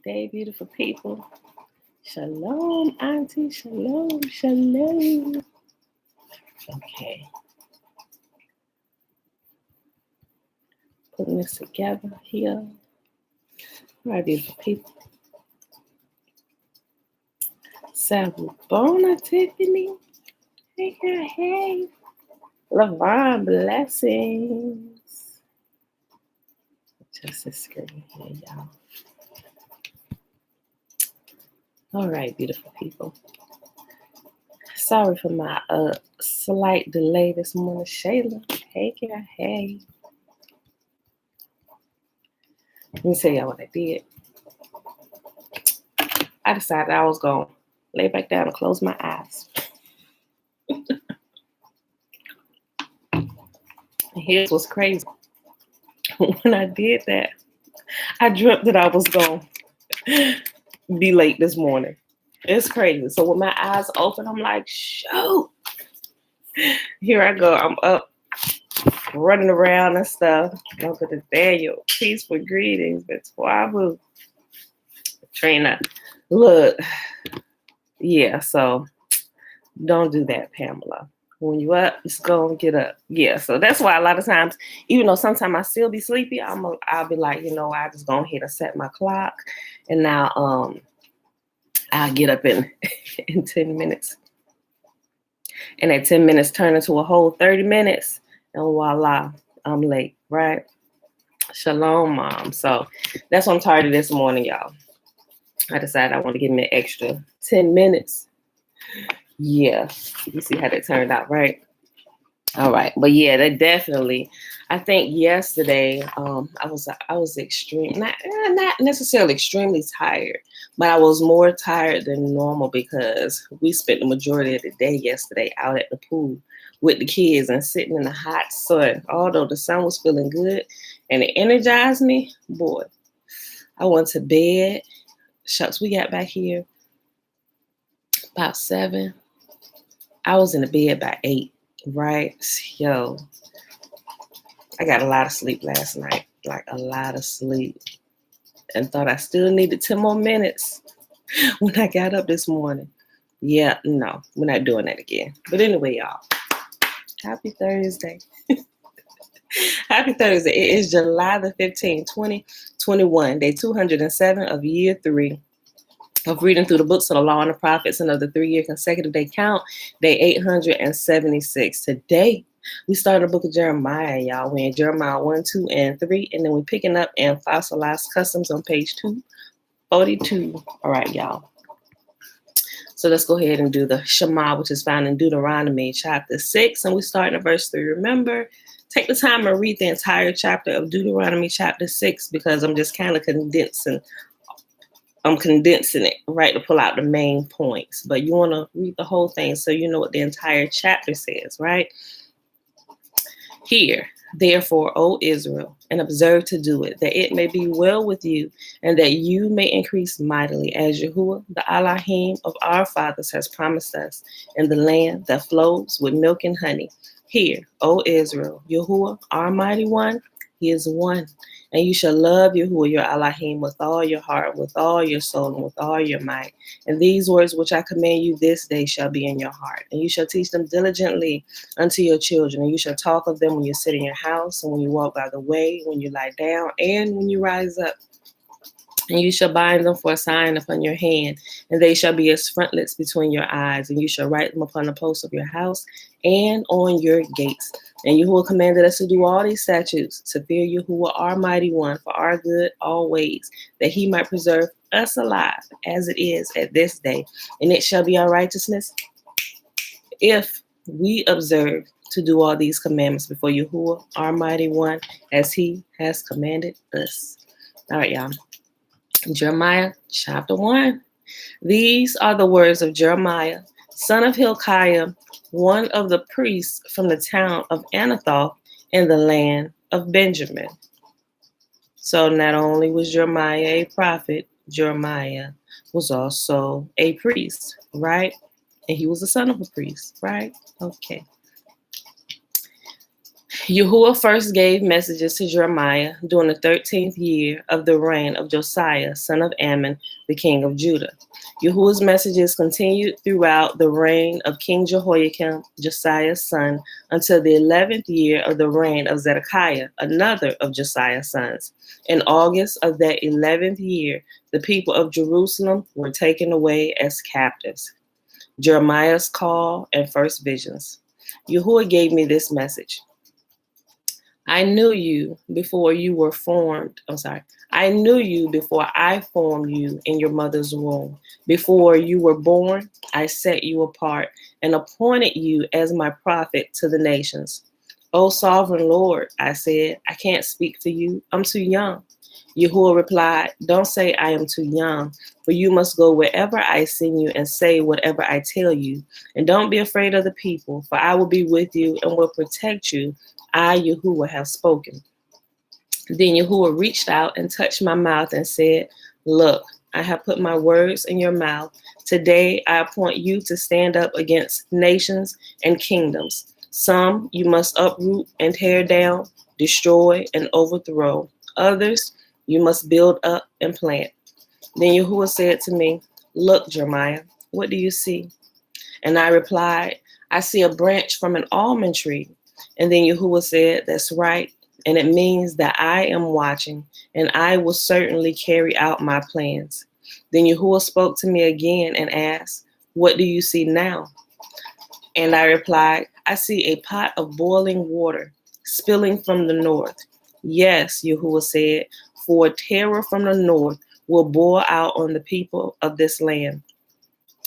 day, beautiful people. Shalom, Auntie. Shalom, shalom. Okay. Putting this together here. All right, beautiful people. Sabona, Tiffany. Hey, girl, hey. Lavon, blessings. Just a screen here, y'all. All right, beautiful people. Sorry for my slight delay this morning. Shayla, hey, girl, hey. Let me tell y'all what I did. I decided I was going to lay back down and close my eyes. And here's what's crazy. When I did that, I dreamt that I was going to be late this morning. It's crazy. So when my eyes open, I'm like, shoot. Here I go. I'm up, running around and stuff. Uncle to Daniel, peaceful greetings. It's Wabu. Trina, look. Yeah, so don't do that, Pamela. When you up, just go and get up. Yeah, so that's why a lot of times, even though sometimes I still be sleepy, I'll be like, I just go ahead and set my clock, and now I'll get up in 10 minutes, and that 10 minutes turn into a whole 30 minutes, and voila, I'm late, right? Shalom, Mom. So that's what I'm tired of this morning, y'all. I decided I want to give me an extra 10 minutes. Yeah, you see how that turned out, right? All right, but yeah, that definitely. I think yesterday, I was extreme, not necessarily extremely tired, but I was more tired than normal because we spent the majority of the day yesterday out at the pool with the kids and sitting in the hot sun. Although the sun was feeling good and it energized me, boy, I went to bed. Shucks, we got back here about 7. I was in the bed by 8, right? Yo, I got a lot of sleep last night, like a lot of sleep, and thought I still needed 10 more minutes when I got up this morning. Yeah, no, we're not doing that again. But anyway, y'all, happy Thursday. Happy Thursday. It is July the 15th, 2021, day 207 of year 3. Of reading through the books of the law and the prophets and of the 3-year consecutive day count, day 876. Today, we start the book of Jeremiah, y'all. We're in Jeremiah 1, 2, and 3, and then we're picking up in Fossilized Customs on page 242. All right, y'all. So let's go ahead and do the Shema, which is found in Deuteronomy chapter 6, and we start in verse 3. Remember, take the time and read the entire chapter of Deuteronomy chapter 6 because I'm just kind of condensing it, right, to pull out the main points. But you want to read the whole thing so you know what the entire chapter says, right? Hear, therefore, O Israel, and observe to do it, that it may be well with you, and that you may increase mightily, as Yahuwah, the Elohim of our fathers, has promised us, in the land that flows with milk and honey. Hear, O Israel, Yahuwah, our mighty one, he is one. And you shall love Yahuwah your Elohim with all your heart, with all your soul, and with all your might. And these words which I command you this day shall be in your heart. And you shall teach them diligently unto your children. And you shall talk of them when you sit in your house, and when you walk by the way, when you lie down, and when you rise up. And you shall bind them for a sign upon your hand, and they shall be as frontlets between your eyes. And you shall write them upon the posts of your house and on your gates. And Yahuwah commanded us to do all these statutes, to fear Yahuwah, our mighty one, for our good always, that he might preserve us alive, as it is at this day. And it shall be our righteousness if we observe to do all these commandments before Yahuwah, our mighty one, as he has commanded us. All right, y'all. Jeremiah chapter 1. These are the words of Jeremiah, son of Hilkiah, one of the priests from the town of Anathoth in the land of Benjamin. So not only was Jeremiah a prophet, Jeremiah was also a priest, right? And he was the son of a priest, right? Okay. Yahuwah first gave messages to Jeremiah during the 13th year of the reign of Josiah, son of Ammon, the king of Judah. Yahuwah's messages continued throughout the reign of King Jehoiakim, Josiah's son, until the 11th year of the reign of Zedekiah, another of Josiah's sons. In August of that 11th year, the people of Jerusalem were taken away as captives. Jeremiah's call and first visions. Yahuwah gave me this message. I knew you before you were formed. I knew you before I formed you in your mother's womb. Before you were born, I set you apart and appointed you as my prophet to the nations. O sovereign Lord, I said, I can't speak for you. I'm too young. Yahuwah replied, don't say I am too young, for you must go wherever I send you and say whatever I tell you. And don't be afraid of the people, for I will be with you and will protect you. I, Yahuwah, have spoken. Then Yahuwah reached out and touched my mouth and said, look, I have put my words in your mouth. Today I appoint you to stand up against nations and kingdoms. Some you must uproot and tear down, destroy and overthrow. Others you must build up and plant. Then Yahuwah said to me, look, Jeremiah, what do you see? And I replied, I see a branch from an almond tree. And then Yahuwah said, that's right. And it means that I am watching, and I will certainly carry out my plans. Then Yahuwah spoke to me again and asked, what do you see now? And I replied, I see a pot of boiling water spilling from the north. Yes, Yahuwah said, for terror from the north will boil out on the people of this land.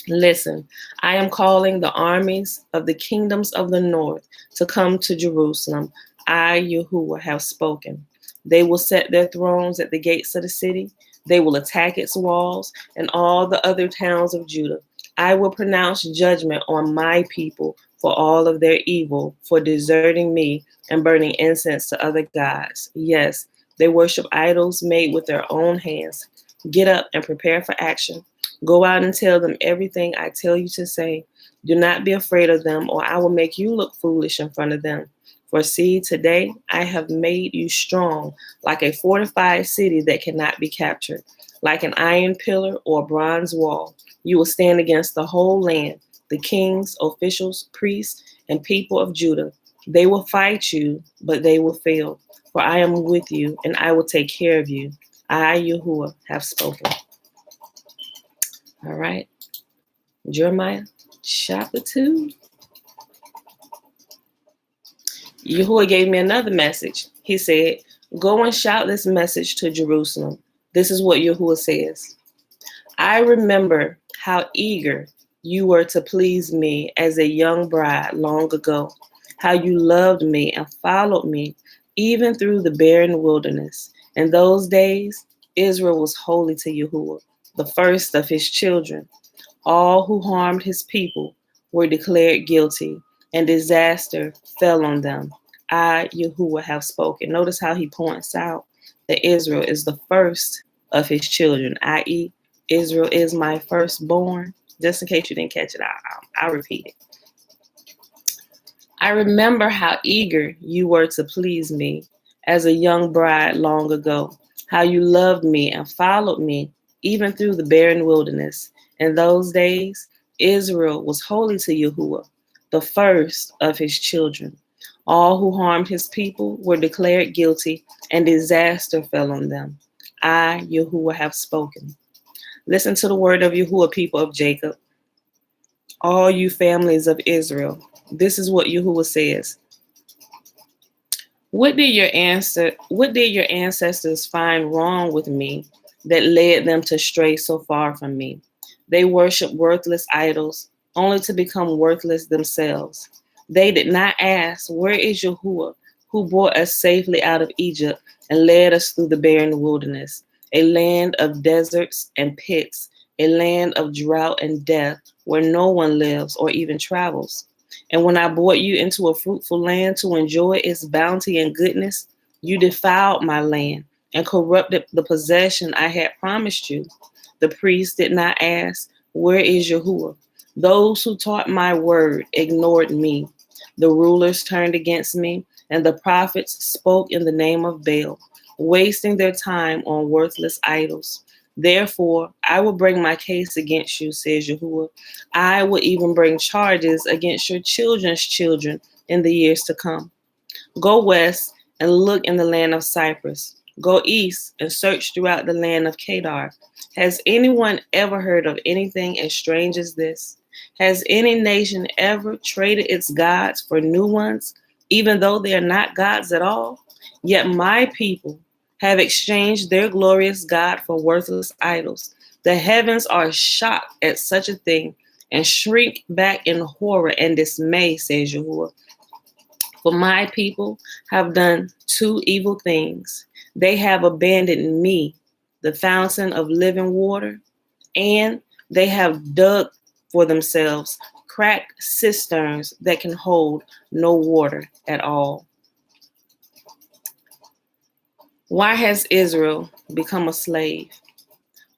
Listen, I am calling the armies of the kingdoms of the north to come to Jerusalem. I, Yahuwah, have spoken. They will set their thrones at the gates of the city. They will attack its walls and all the other towns of Judah. I will pronounce judgment on my people for all of their evil, for deserting me and burning incense to other gods. Yes, they worship idols made with their own hands. Get up and prepare for action. Go out and tell them everything I tell you to say. Do not be afraid of them, or I will make you look foolish in front of them. For see, today I have made you strong, like a fortified city that cannot be captured, like an iron pillar or a bronze wall. You will stand against the whole land, the kings, officials, priests, and people of Judah. They will fight you, but they will fail. For I am with you, and I will take care of you. I, Yahuwah, have spoken. All right. Jeremiah chapter 2. Yahuwah gave me another message. He said, go and shout this message to Jerusalem. This is what Yahuwah says. I remember how eager you were to please me as a young bride long ago, how you loved me and followed me even through the barren wilderness. In those days, Israel was holy to Yahuwah, the first of his children. All who harmed his people were declared guilty, and disaster fell on them. I, Yahuwah, have spoken. Notice how he points out that Israel is the first of his children, i.e., Israel is my firstborn. Just in case you didn't catch it, I'll repeat it. I remember how eager you were to please me as a young bride long ago, how you loved me and followed me even through the barren wilderness. In those days, Israel was holy to Yahuwah, the first of his children. All who harmed his people were declared guilty, and disaster fell on them. I, Yahuwah, have spoken. Listen to the word of Yahuwah, people of Jacob, all you families of Israel. This is what Yahuwah says. What did your ancestors find wrong with me that led them to stray so far from me? They worship worthless idols, only to become worthless themselves. They did not ask, where is Yahuwah, who brought us safely out of Egypt and led us through the barren wilderness, a land of deserts and pits, a land of drought and death, where no one lives or even travels. And when I brought you into a fruitful land to enjoy its bounty and goodness, you defiled my land and corrupted the possession I had promised you. The priests did not ask, where is Yahuwah? Those who taught my word ignored me. The rulers turned against me, and the prophets spoke in the name of Baal, wasting their time on worthless idols. Therefore, I will bring my case against you, says Yahuwah. I will even bring charges against your children's children in the years to come. Go west and look in the land of Cyprus. Go east and search throughout the land of Kedar. Has anyone ever heard of anything as strange as this? Has any nation ever traded its gods for new ones, even though they are not gods at all? Yet my people have exchanged their glorious God for worthless idols. The heavens are shocked at such a thing and shrink back in horror and dismay, says Yahuwah. For my people have done two evil things. They have abandoned me, the fountain of living water, and they have dug for themselves cracked cisterns that can hold no water at all. Why has Israel become a slave?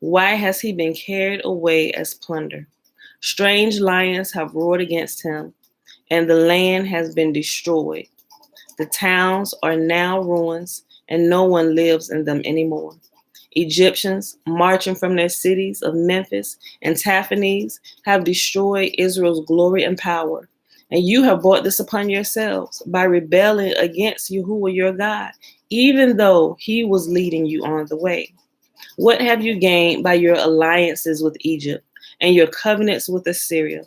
Why has he been carried away as plunder? Strange lions have roared against him, and the land has been destroyed. The towns are now ruins, and no one lives in them anymore. Egyptians, marching from their cities of Memphis and Taphanes, have destroyed Israel's glory and power. And you have brought this upon yourselves by rebelling against Yahuwah your God, even though he was leading you on the way. What have you gained by your alliances with Egypt and your covenants with Assyria?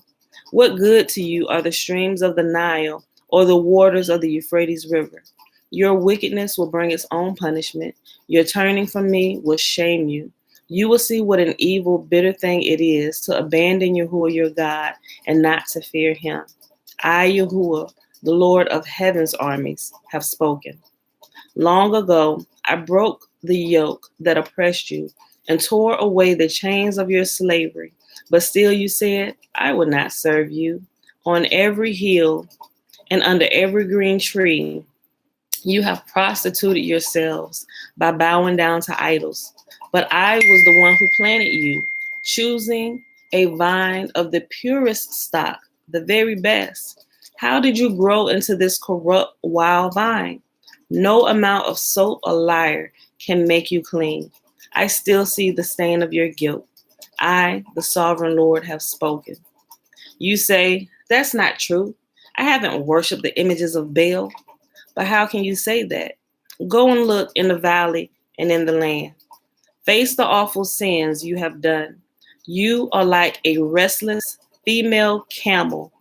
What good to you are the streams of the Nile or the waters of the Euphrates River? Your wickedness will bring its own punishment. Your turning from me will shame you. You will see what an evil, bitter thing it is to abandon Yahuwah your God and not to fear him. I, Yahuwah, the Lord of heaven's armies, have spoken. Long ago, I broke the yoke that oppressed you and tore away the chains of your slavery. But still you said, I will not serve you. On every hill and under every green tree, you have prostituted yourselves by bowing down to idols. But I was the one who planted you, choosing a vine of the purest stock, the very best. How did you grow into this corrupt wild vine? No amount of soap or lyre can make you clean. I still see the stain of your guilt. I, the sovereign Lord, have spoken. You say, that's not true. I haven't worshipped the images of Baal. But how can you say that? Go and look in the valley and in the land. Face the awful sins you have done. You are like a restless female camel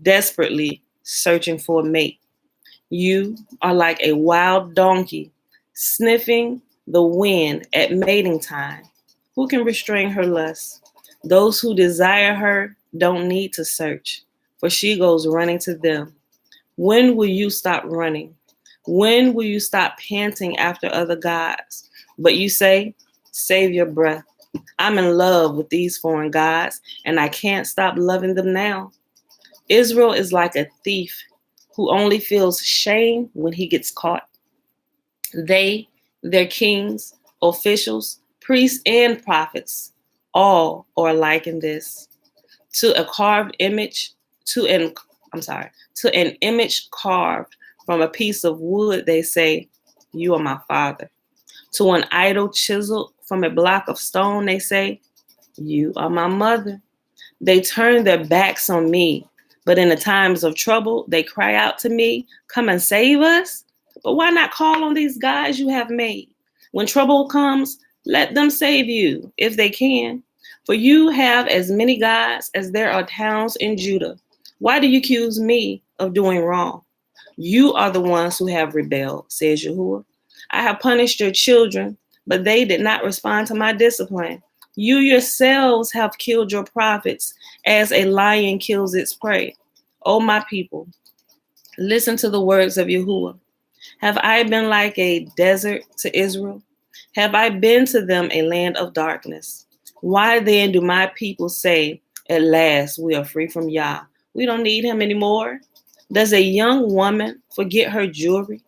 desperately searching for a mate. You are like a wild donkey sniffing the wind at mating time. Who can restrain her lust? Those who desire her don't need to search, for she goes running to them. When will you stop running? When will you stop panting after other gods? But you say, save your breath. I'm in love with these foreign gods, and I can't stop loving them now. Israel is like a thief who only feels shame when he gets caught. They, their kings, officials, priests, and prophets, all are alike in this. To a carved image, to an image carved from a piece of wood, they say, you are my father. To an idol chiseled from a block of stone, they say, you are my mother. They turn their backs on me, but in the times of trouble, they cry out to me, come and save us. But why not call on these gods you have made? When trouble comes, let them save you if they can. For you have as many gods as there are towns in Judah. Why do you accuse me of doing wrong? You are the ones who have rebelled, says Yahuwah. I have punished your children, but they did not respond to my discipline. You yourselves have killed your prophets as a lion kills its prey. O my people, listen to the words of Yahuwah. Have I been like a desert to Israel? Have I been to them a land of darkness? Why then do my people say, at last we are free from Yah? We don't need him anymore. Does a young woman forget her jewelry,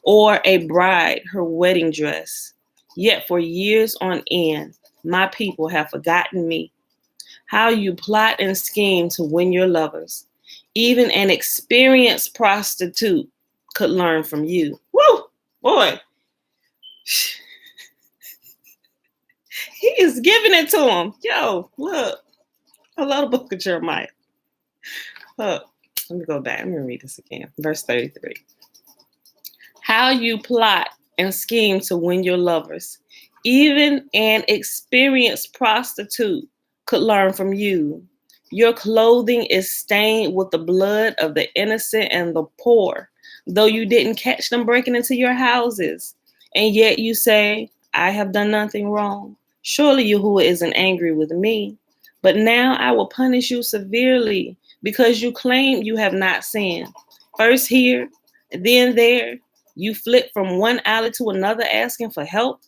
or a bride her wedding dress? Yet for years on end, my people have forgotten me. How you plot and scheme to win your lovers. Even an experienced prostitute could learn from you. Woo, boy. He is giving it to him. Yo, look. I love the book of Jeremiah. Look, let me go back. Let me read this again. Verse 33. How you plot and scheme to win your lovers. Even an experienced prostitute could learn from you. Your clothing is stained with the blood of the innocent and the poor, though you didn't catch them breaking into your houses. And yet you say, I have done nothing wrong. Surely Yahuwah isn't angry with me. But now I will punish you severely because you claim you have not sinned. First here, then there, you flip from one alley to another asking for help.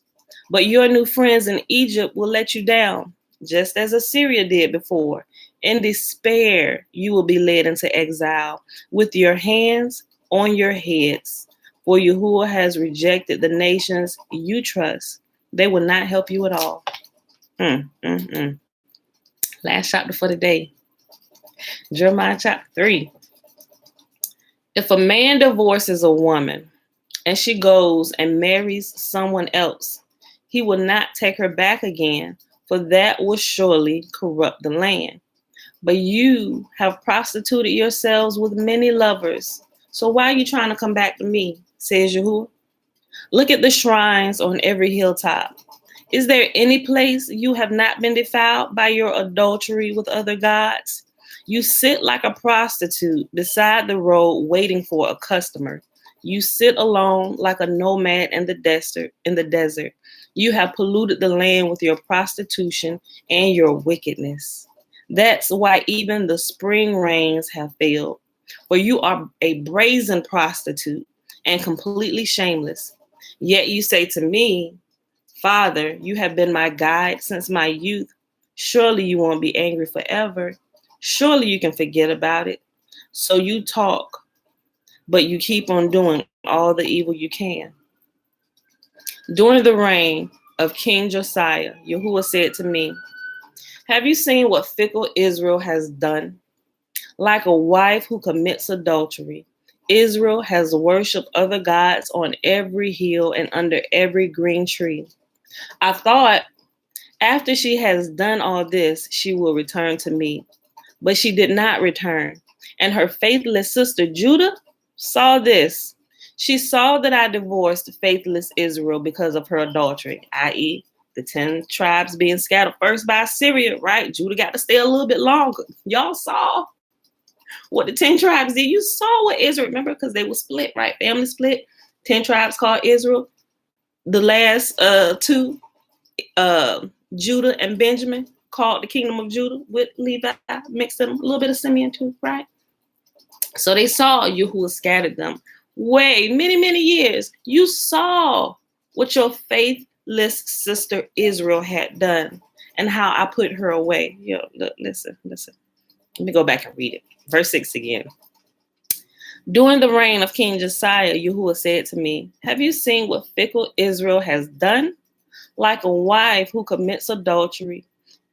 But your new friends in Egypt will let you down, just as Assyria did before. In despair, you will be led into exile with your hands on your heads. For Yahuwah has rejected the nations you trust. They will not help you at all. Last chapter for the day. Jeremiah chapter 3. If a man divorces a woman and she goes and marries someone else, he will not take her back again, for that will surely corrupt the land. But you have prostituted yourselves with many lovers. So why are you trying to come back to me, says Yahuwah? Look at the shrines on every hilltop. Is there any place you have not been defiled by your adultery with other gods? You sit like a prostitute beside the road waiting for a customer. You sit alone like a nomad in the desert. You have polluted the land with your prostitution and your wickedness. That's why even the spring rains have failed. For you are a brazen prostitute and completely shameless. Yet you say to me, Father, you have been my guide since my youth. Surely you won't be angry forever. Surely you can forget about it. So you talk, but you keep on doing all the evil you can. During the reign of King Josiah, Yahuwah said to me, have you seen what fickle Israel has done? Like a wife who commits adultery, Israel has worshipped other gods on every hill and under every green tree. I thought, after she has done all this, she will return to me. But she did not return. And her faithless sister Judah saw this. She saw that I divorced faithless Israel because of her adultery, i.e., the 10 tribes being scattered first by Assyria, right? Judah got to stay a little bit longer. Y'all saw what the 10 tribes did. You saw what Israel, remember, because they were split, right? Family split. 10 tribes called Israel. The last two, Judah and Benjamin, called the kingdom of Judah with Levi, mixed them, a little bit of Simeon too, right? So they saw you who scattered them. Many years. You saw what your faithless sister Israel had done and how I put her away. Yo, look, listen. Let me go back and read it. Verse 6 again. During the reign of King Josiah, Yahuwah said to me, have you seen what fickle Israel has done? Like a wife who commits adultery,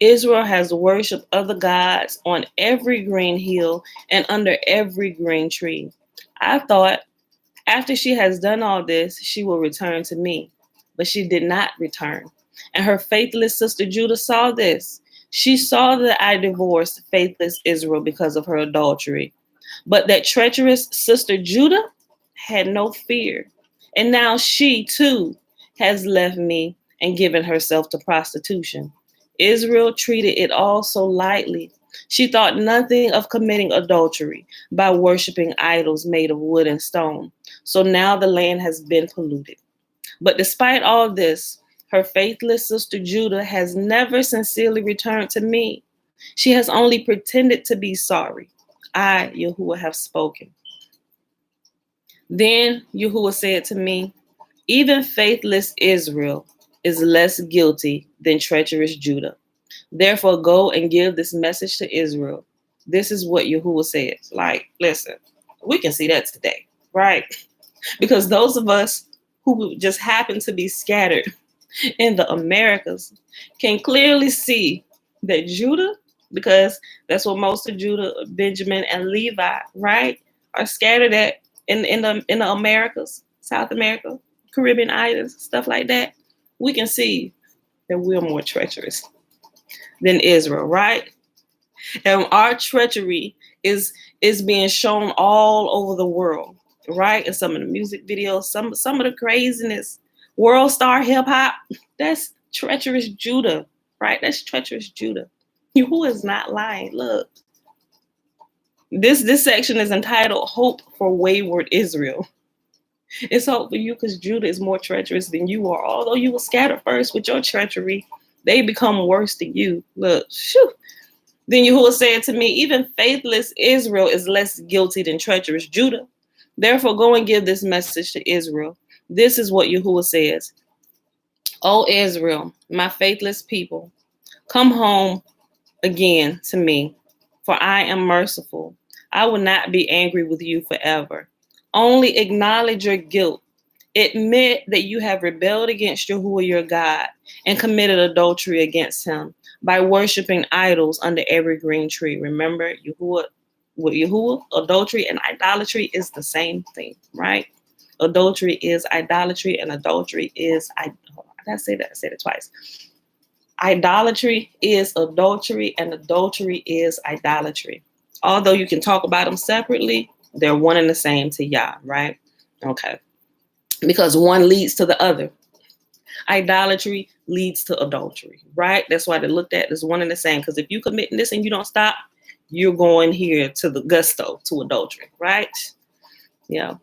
Israel has worshipped other gods on every green hill and under every green tree. I thought, after she has done all this, she will return to me. But she did not return. And her faithless sister Judah saw this. She saw that I divorced faithless Israel because of her adultery. But that treacherous sister Judah had no fear. And now she, too, has left me and given herself to prostitution. Israel treated it all so lightly. She thought nothing of committing adultery by worshiping idols made of wood and stone. So now the land has been polluted. But despite all this, her faithless sister Judah has never sincerely returned to me. She has only pretended to be sorry. I, Yahuwah, have spoken. Then Yahuwah said to me, even faithless Israel is less guilty than treacherous Judah. Therefore, go and give this message to Israel. This is what Yahuwah says. Like, listen, we can see that today, right? Because those of us who just happen to be scattered in the Americas can clearly see that Judah because that's what most of Judah, Benjamin, and Levi, right, are scattered at in the Americas, South America, Caribbean islands, stuff like that. We can see that we're more treacherous than Israel, right? And our treachery is being shown all over the world, right? In some of the music videos, some of the craziness, world star hip hop, that's treacherous Judah, right? That's treacherous Judah. Who is not lying? Look, this section is entitled "Hope for Wayward Israel." It's hope for you because Judah is more treacherous than you are. Although you were scattered first with your treachery, they become worse than you. Look, shoo. Then Yahuwah said to me, even faithless Israel is less guilty than treacherous Judah. Therefore, go and give this message to Israel. This is what Yahuwah says. O Israel, my faithless people, come home again to me, for I am merciful. I will not be angry with you forever. Only acknowledge your guilt. Admit that you have rebelled against Yahuwah your God and committed adultery against him by worshiping idols under every green tree. Remember, Yahuwah, adultery and idolatry is the same thing, right? Adultery is idolatry, and adultery is I said it twice. Idolatry is adultery, and adultery is idolatry. Although you can talk about them separately, they're one and the same to Yah, right? Okay. Because one leads to the other. Idolatry leads to adultery, right? That's why they looked at as one and the same. Because if you commit this and you don't stop, you're going here to the gusto, to adultery, right? Yeah.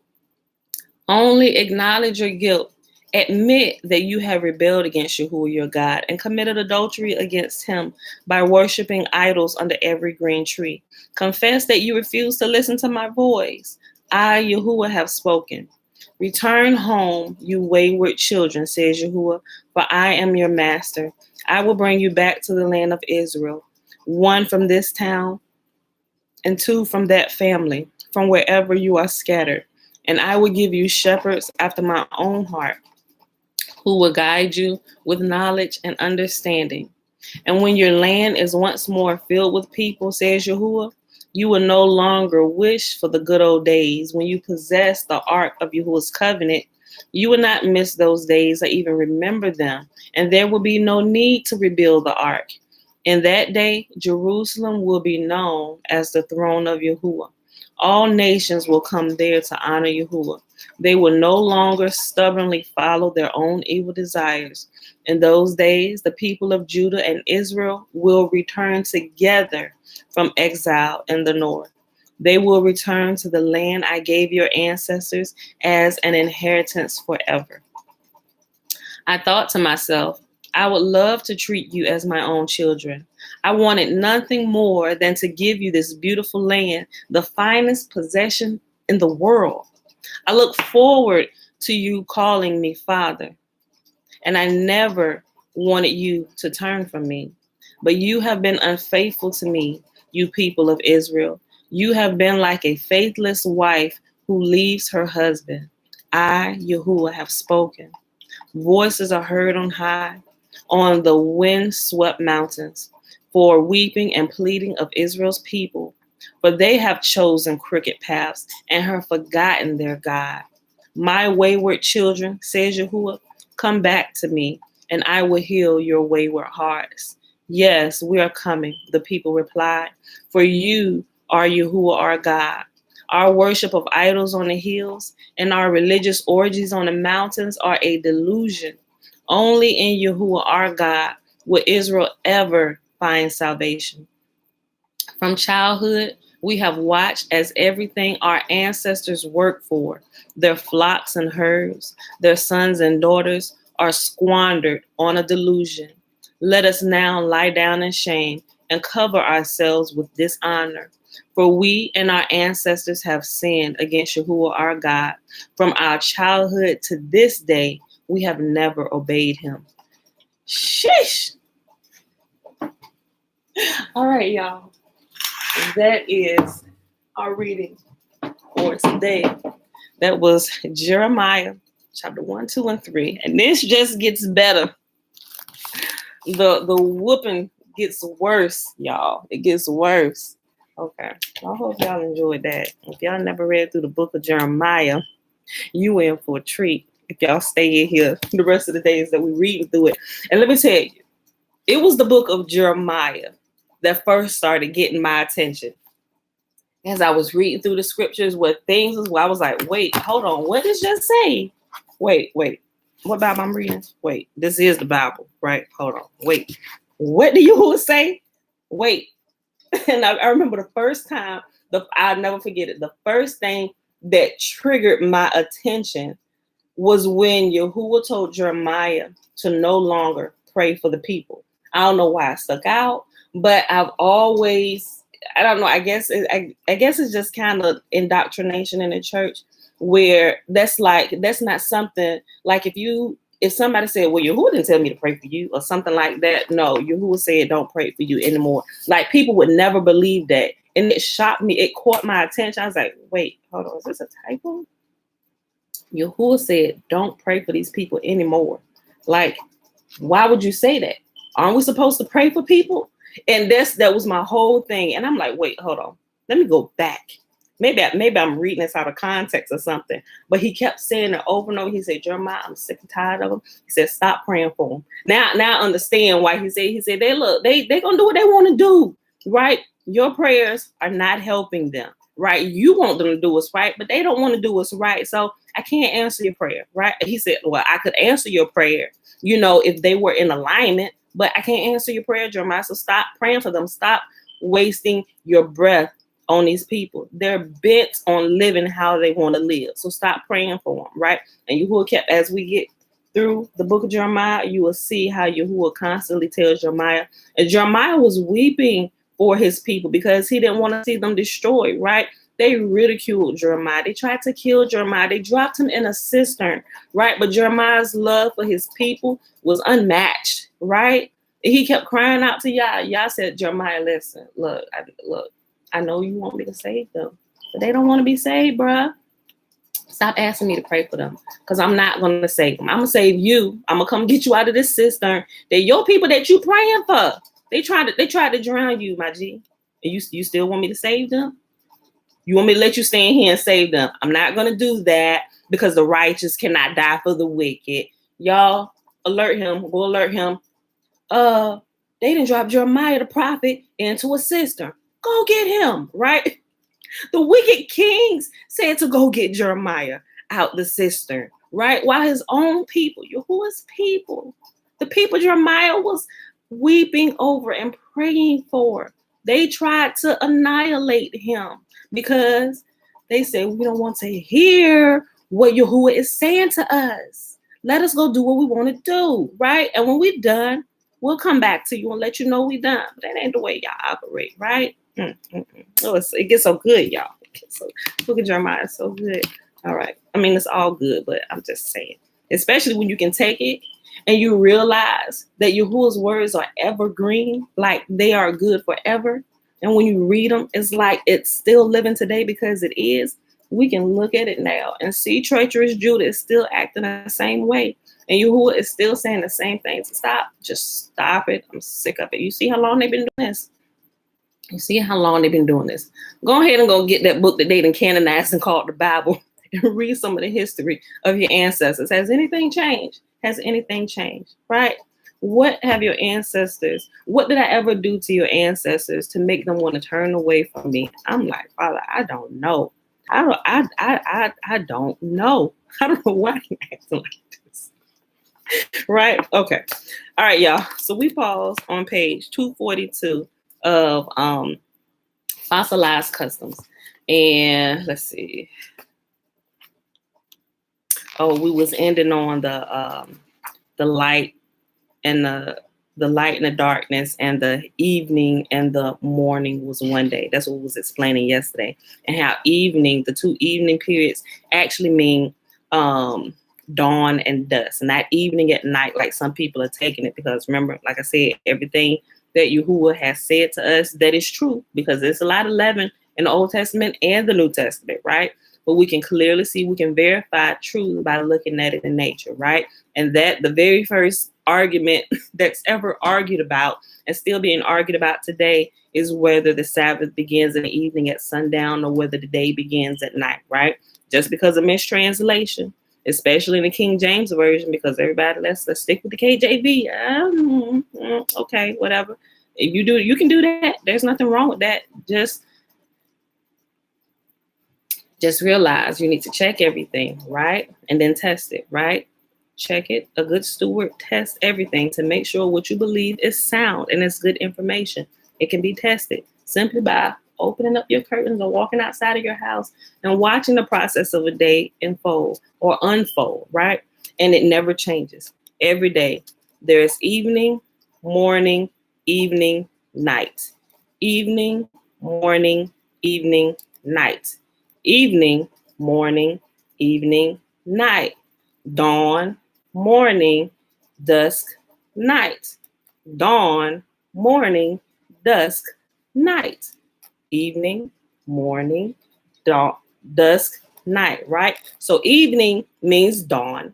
Only acknowledge your guilt. Admit that you have rebelled against Yahuwah your God and committed adultery against him by worshiping idols under every green tree. Confess that you refuse to listen to my voice. I, Yahuwah, have spoken. Return home, you wayward children, says Yahuwah, for I am your master. I will bring you back to the land of Israel, one from this town and two from that family, from wherever you are scattered. And I will give you shepherds after my own heart, who will guide you with knowledge and understanding. And when your land is once more filled with people, says Yahuwah, you will no longer wish for the good old days when you possess the ark of Yahuwah's covenant. You will not miss those days or even remember them, and there will be no need to rebuild the ark. In that day, Jerusalem will be known as the throne of Yahuwah. All nations will come there to honor Yahuwah. They will no longer stubbornly follow their own evil desires. In those days, the people of Judah and Israel will return together from exile in the north. They will return to the land I gave your ancestors as an inheritance forever. I thought to myself, I would love to treat you as my own children. I wanted nothing more than to give you this beautiful land, the finest possession in the world. I look forward to you calling me Father, and I never wanted you to turn from me. But you have been unfaithful to me, you people of Israel. You have been like a faithless wife who leaves her husband. I, Yahuwah, have spoken. Voices are heard on high, on the wind-swept mountains, for weeping and pleading of Israel's people. For they have chosen crooked paths and have forgotten their God. My wayward children, says Yahuwah, come back to me, and I will heal your wayward hearts. Yes, we are coming, the people replied, for you are Yahuwah our God. Our worship of idols on the hills and our religious orgies on the mountains are a delusion. Only in Yahuwah our God will Israel ever find salvation. From childhood, we have watched as everything our ancestors worked for, their flocks and herds, their sons and daughters, are squandered on a delusion. Let us now lie down in shame and cover ourselves with dishonor. For we and our ancestors have sinned against Yahuwah our God. From our childhood to this day, we have never obeyed him. Sheesh. All right, y'all. That is our reading for today. That was Jeremiah chapter 1, 2, and 3. And this just gets better. The whooping gets worse, y'all. It gets worse. Okay. I hope y'all enjoyed that. If y'all never read through the book of Jeremiah, you in for a treat if y'all stay in here the rest of the days that we reading through it. And let me tell you, it was the book of Jeremiah that first started getting my attention. As I was reading through the scriptures, what things was where I was like, wait, hold on, what does it say? Wait. What Bible I'm reading? Wait, this is the Bible, right? Hold on. Wait. What do you say? Wait. And I remember the first time, I'll never forget it. The first thing that triggered my attention was when Yahuwah told Jeremiah to no longer pray for the people. I don't know why it stuck out, but I've always, I don't know, I guess it's just kind of indoctrination in the church where that's not something like if somebody said, well, Yahuwah didn't tell me to pray for you or something like that. No, Yahuwah said don't pray for you anymore. Like people would never believe that. And it shocked me. It caught my attention. I was like, wait, hold on. Is this a typo? Yahuwah said don't pray for these people anymore. Like, why would you say that? Aren't we supposed to pray for people? And that was my whole thing. And I'm like, wait, hold on. Let me go back. Maybe I'm reading this out of context or something. But he kept saying it over and over. He said, Jeremiah, I'm sick and tired of them. He said, stop praying for them. Now I understand why he said they gonna do what they want to do, right? Your prayers are not helping them, right? You want them to do what's right, but they don't want to do what's right. So I can't answer your prayer, right? He said, well, I could answer your prayer, if they were in alignment, but I can't answer your prayer, Jeremiah. So stop praying for them. Stop wasting your breath on these people. They're bent on living how they want to live. So stop praying for them, right? And Yahuwah kept, as we get through the book of Jeremiah, you will see how Yahuwah constantly tells Jeremiah. And Jeremiah was weeping for his people because he didn't want to see them destroyed, right? They ridiculed Jeremiah. They tried to kill Jeremiah. They dropped him in a cistern, right? But Jeremiah's love for his people was unmatched, right? He kept crying out to Yah. Yah said, Jeremiah, listen, look, I know you want me to save them, but they don't want to be saved, bruh. Stop asking me to pray for them because I'm not going to save them. I'm going to save you. I'm going to come get you out of this cistern. They're your people that you praying for. They tried to drown you, my G. And you still want me to save them? You want me to let you stand here and save them? I'm not going to do that because the righteous cannot die for the wicked. Y'all, alert him. Go alert him. They didn't drop Jeremiah the prophet into a cistern. Go get him, right? The wicked kings said to go get Jeremiah out the cistern, right? While his own people, Yahuwah's people, the people Jeremiah was weeping over and praying for, they tried to annihilate him because they said, we don't want to hear what Yahuwah is saying to us. Let us go do what we want to do, right? And when we're done, we'll come back to you and let you know we're done. But that ain't the way y'all operate, right? Oh, it gets so good, y'all. So look at Jeremiah, it's so good. All right. I mean, it's all good, but I'm just saying, especially when you can take it and you realize that Yahuwah's words are evergreen, like they are good forever. And when you read them, it's like it's still living today because it is. We can look at it now and see treacherous Judah is still acting the same way. And Yahuwah is still saying the same things. Stop. Just stop it. I'm sick of it. You see how long they've been doing this? You see how long they've been doing this? Go ahead and go get that book that they done canonized and called the Bible and read some of the history of your ancestors. Has anything changed? Has anything changed? Right? What have your ancestors, what did I ever do to your ancestors to make them want to turn away from me? I'm like, Father, I don't know. I don't know. I don't know why I'm acting like this. Right? Okay. All right, y'all. So we pause on page 242 of Fossilized Customs. And let's see. Oh, we was ending on the light and the light and the darkness, and the evening and the morning was one day. That's what we was explaining yesterday. And how evening, the two evening periods actually mean dawn and dusk, not evening at night like some people are taking it. Because remember, like I said, everything that Yahuwah has said to us, that is true, because there's a lot of leaven in the Old Testament and the New Testament, right? But we can clearly see, we can verify truth by looking at it in nature, right? And that the very first argument that's ever argued about and still being argued about today is whether the Sabbath begins in the evening at sundown or whether the day begins at night, right? Just because of mistranslation, especially in the King James Version, because everybody, let's stick with the KJV. Okay, whatever. If you do, you can do that. There's nothing wrong with that. Just realize you need to check everything, right? And then test it, right? Check it. A good steward tests everything to make sure what you believe is sound and it's good information. It can be tested simply by opening up your curtains or walking outside of your house and watching the process of a day unfold or unfold, right? And it never changes. Every day there is evening, morning, evening, night. Evening, morning, evening, night. Evening, morning, evening, night. Dawn, morning, dusk, night. Dawn, morning, dusk, night. Evening, morning, dawn, dusk, night, right? So evening means dawn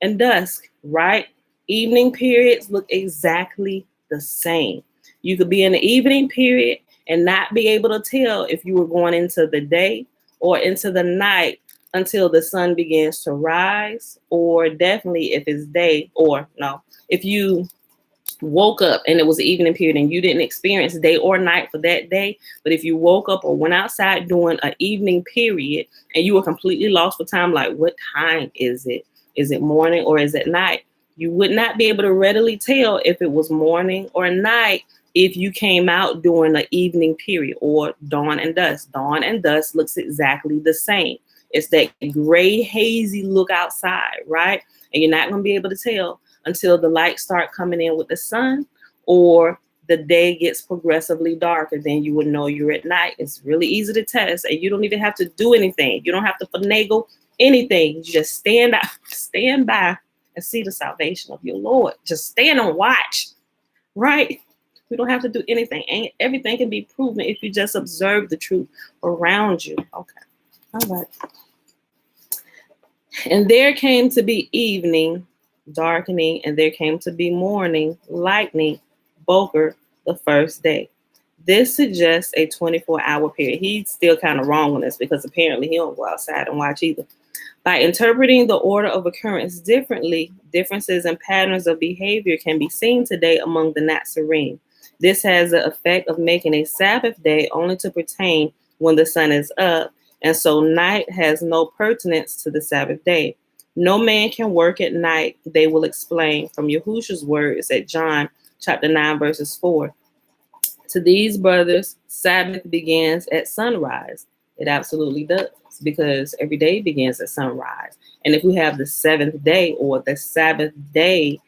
and dusk, right? Evening periods look exactly the same. You could be in the evening period and not be able to tell if you were going into the day or into the night until the sun begins to rise, or definitely if it's day, or no, if you woke up and it was the evening period and you didn't experience day or night for that day, but if you woke up or went outside during an evening period and you were completely lost for time, like what time is it? Is it morning or is it night? You would not be able to readily tell if it was morning or night if you came out during the evening period or dawn and dusk. Dawn and dusk looks exactly the same. It's that gray, hazy look outside, right? And you're not going to be able to tell until the lights start coming in with the sun or the day gets progressively darker. Then you would know you're at night. It's really easy to test, and you don't even have to do anything. You don't have to finagle anything. You just stand by and see the salvation of your Lord. Just stand and watch, right? We don't have to do anything. And everything can be proven if you just observe the truth around you. Okay. All right. And there came to be evening, darkening, and there came to be morning, lightning, Boker, the first day. This suggests a 24-hour period. He's still kind of wrong on this because apparently he don't go outside and watch either. By interpreting the order of occurrence differently, differences and patterns of behavior can be seen today among the Nazarene. This has the effect of making a Sabbath day only to pertain when the sun is up, and so night has no pertinence to the Sabbath day. No man can work at night, they will explain from Yahushua's words at John chapter 9, verses 4. To these brothers, Sabbath begins at sunrise. It absolutely does, because every day begins at sunrise. And if we have the seventh day or the Sabbath day,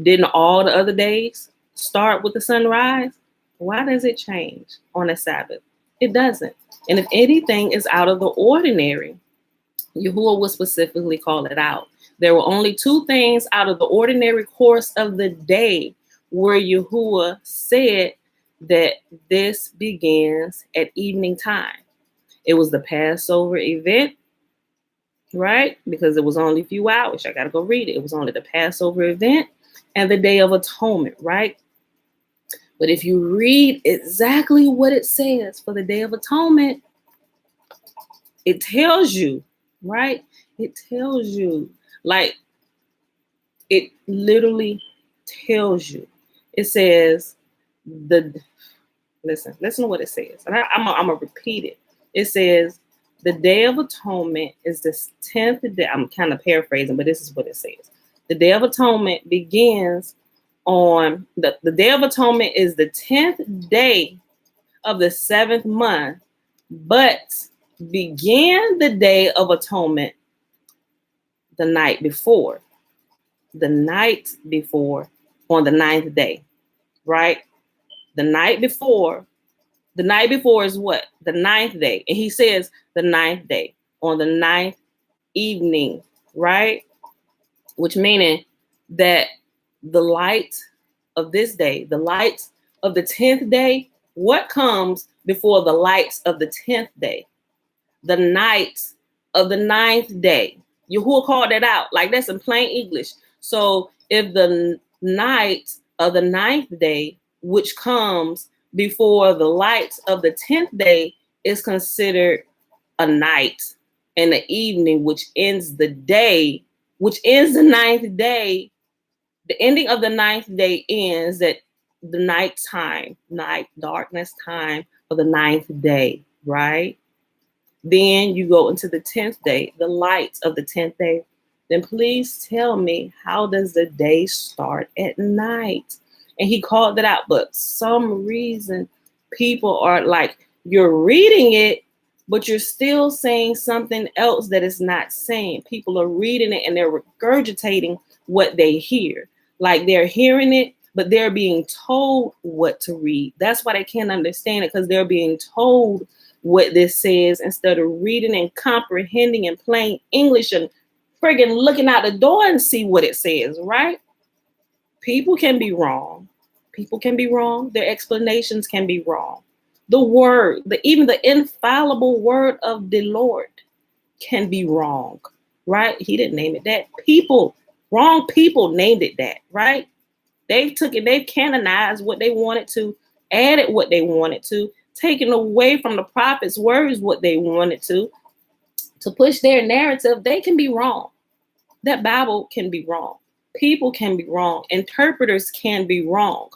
didn't all the other days start with the sunrise? Why does it change on a Sabbath? It doesn't. And if anything is out of the ordinary, Yahuwah will specifically call it out. There were only two things out of the ordinary course of the day where Yahuwah said that this begins at evening time. It was the Passover event, right? Because it was only a few hours. I got to go read it. It was only the Passover event and the Day of Atonement, right? But if you read exactly what it says for the Day of Atonement, it tells you, right? It tells you, like, it literally tells you. It says, listen to what it says. And I'm going to repeat it. It says, the Day of Atonement is the 10th day. I'm kind of paraphrasing, but this is what it says. The Day of Atonement begins on the Day of Atonement is the 10th day of the 7th month, but began the Day of Atonement the night before. The night before on the 9th day, right? The night before is what? The 9th day. And he says the 9th day on the 9th evening, right? Which meaning that the light of this day, the light of the 10th day, what comes before the lights of the 10th day? The night of the 9th day. Yahuwah called that out. Like, that's in plain English. So if the night of the 9th day, which comes before the light of the 10th day, is considered a night, and the evening, which ends the day, which ends the 9th day, the ending of the 9th day ends at the night time, night darkness time of the 9th day, right? Then you go into the 10th day, the light of the 10th day. Then please tell me, how does the day start at night? And he called it out, but some reason people are like, you're reading it, but you're still saying something else that is not saying. People are reading it and they're regurgitating what they hear. Like they're hearing it, but they're being told what to read. That's why they can't understand it, because they're being told what this says instead of reading and comprehending in plain English and friggin' looking out the door and see what it says, right? People can be wrong. People can be wrong. Their explanations can be wrong. The word, even the infallible word of the Lord can be wrong, right? He didn't name it that. Wrong people named it that, right? They've canonized what they wanted to, added what they wanted to, taken away from the prophet's words what they wanted to push their narrative. They can be wrong. That Bible can be wrong. People can be wrong. Interpreters can be wrong.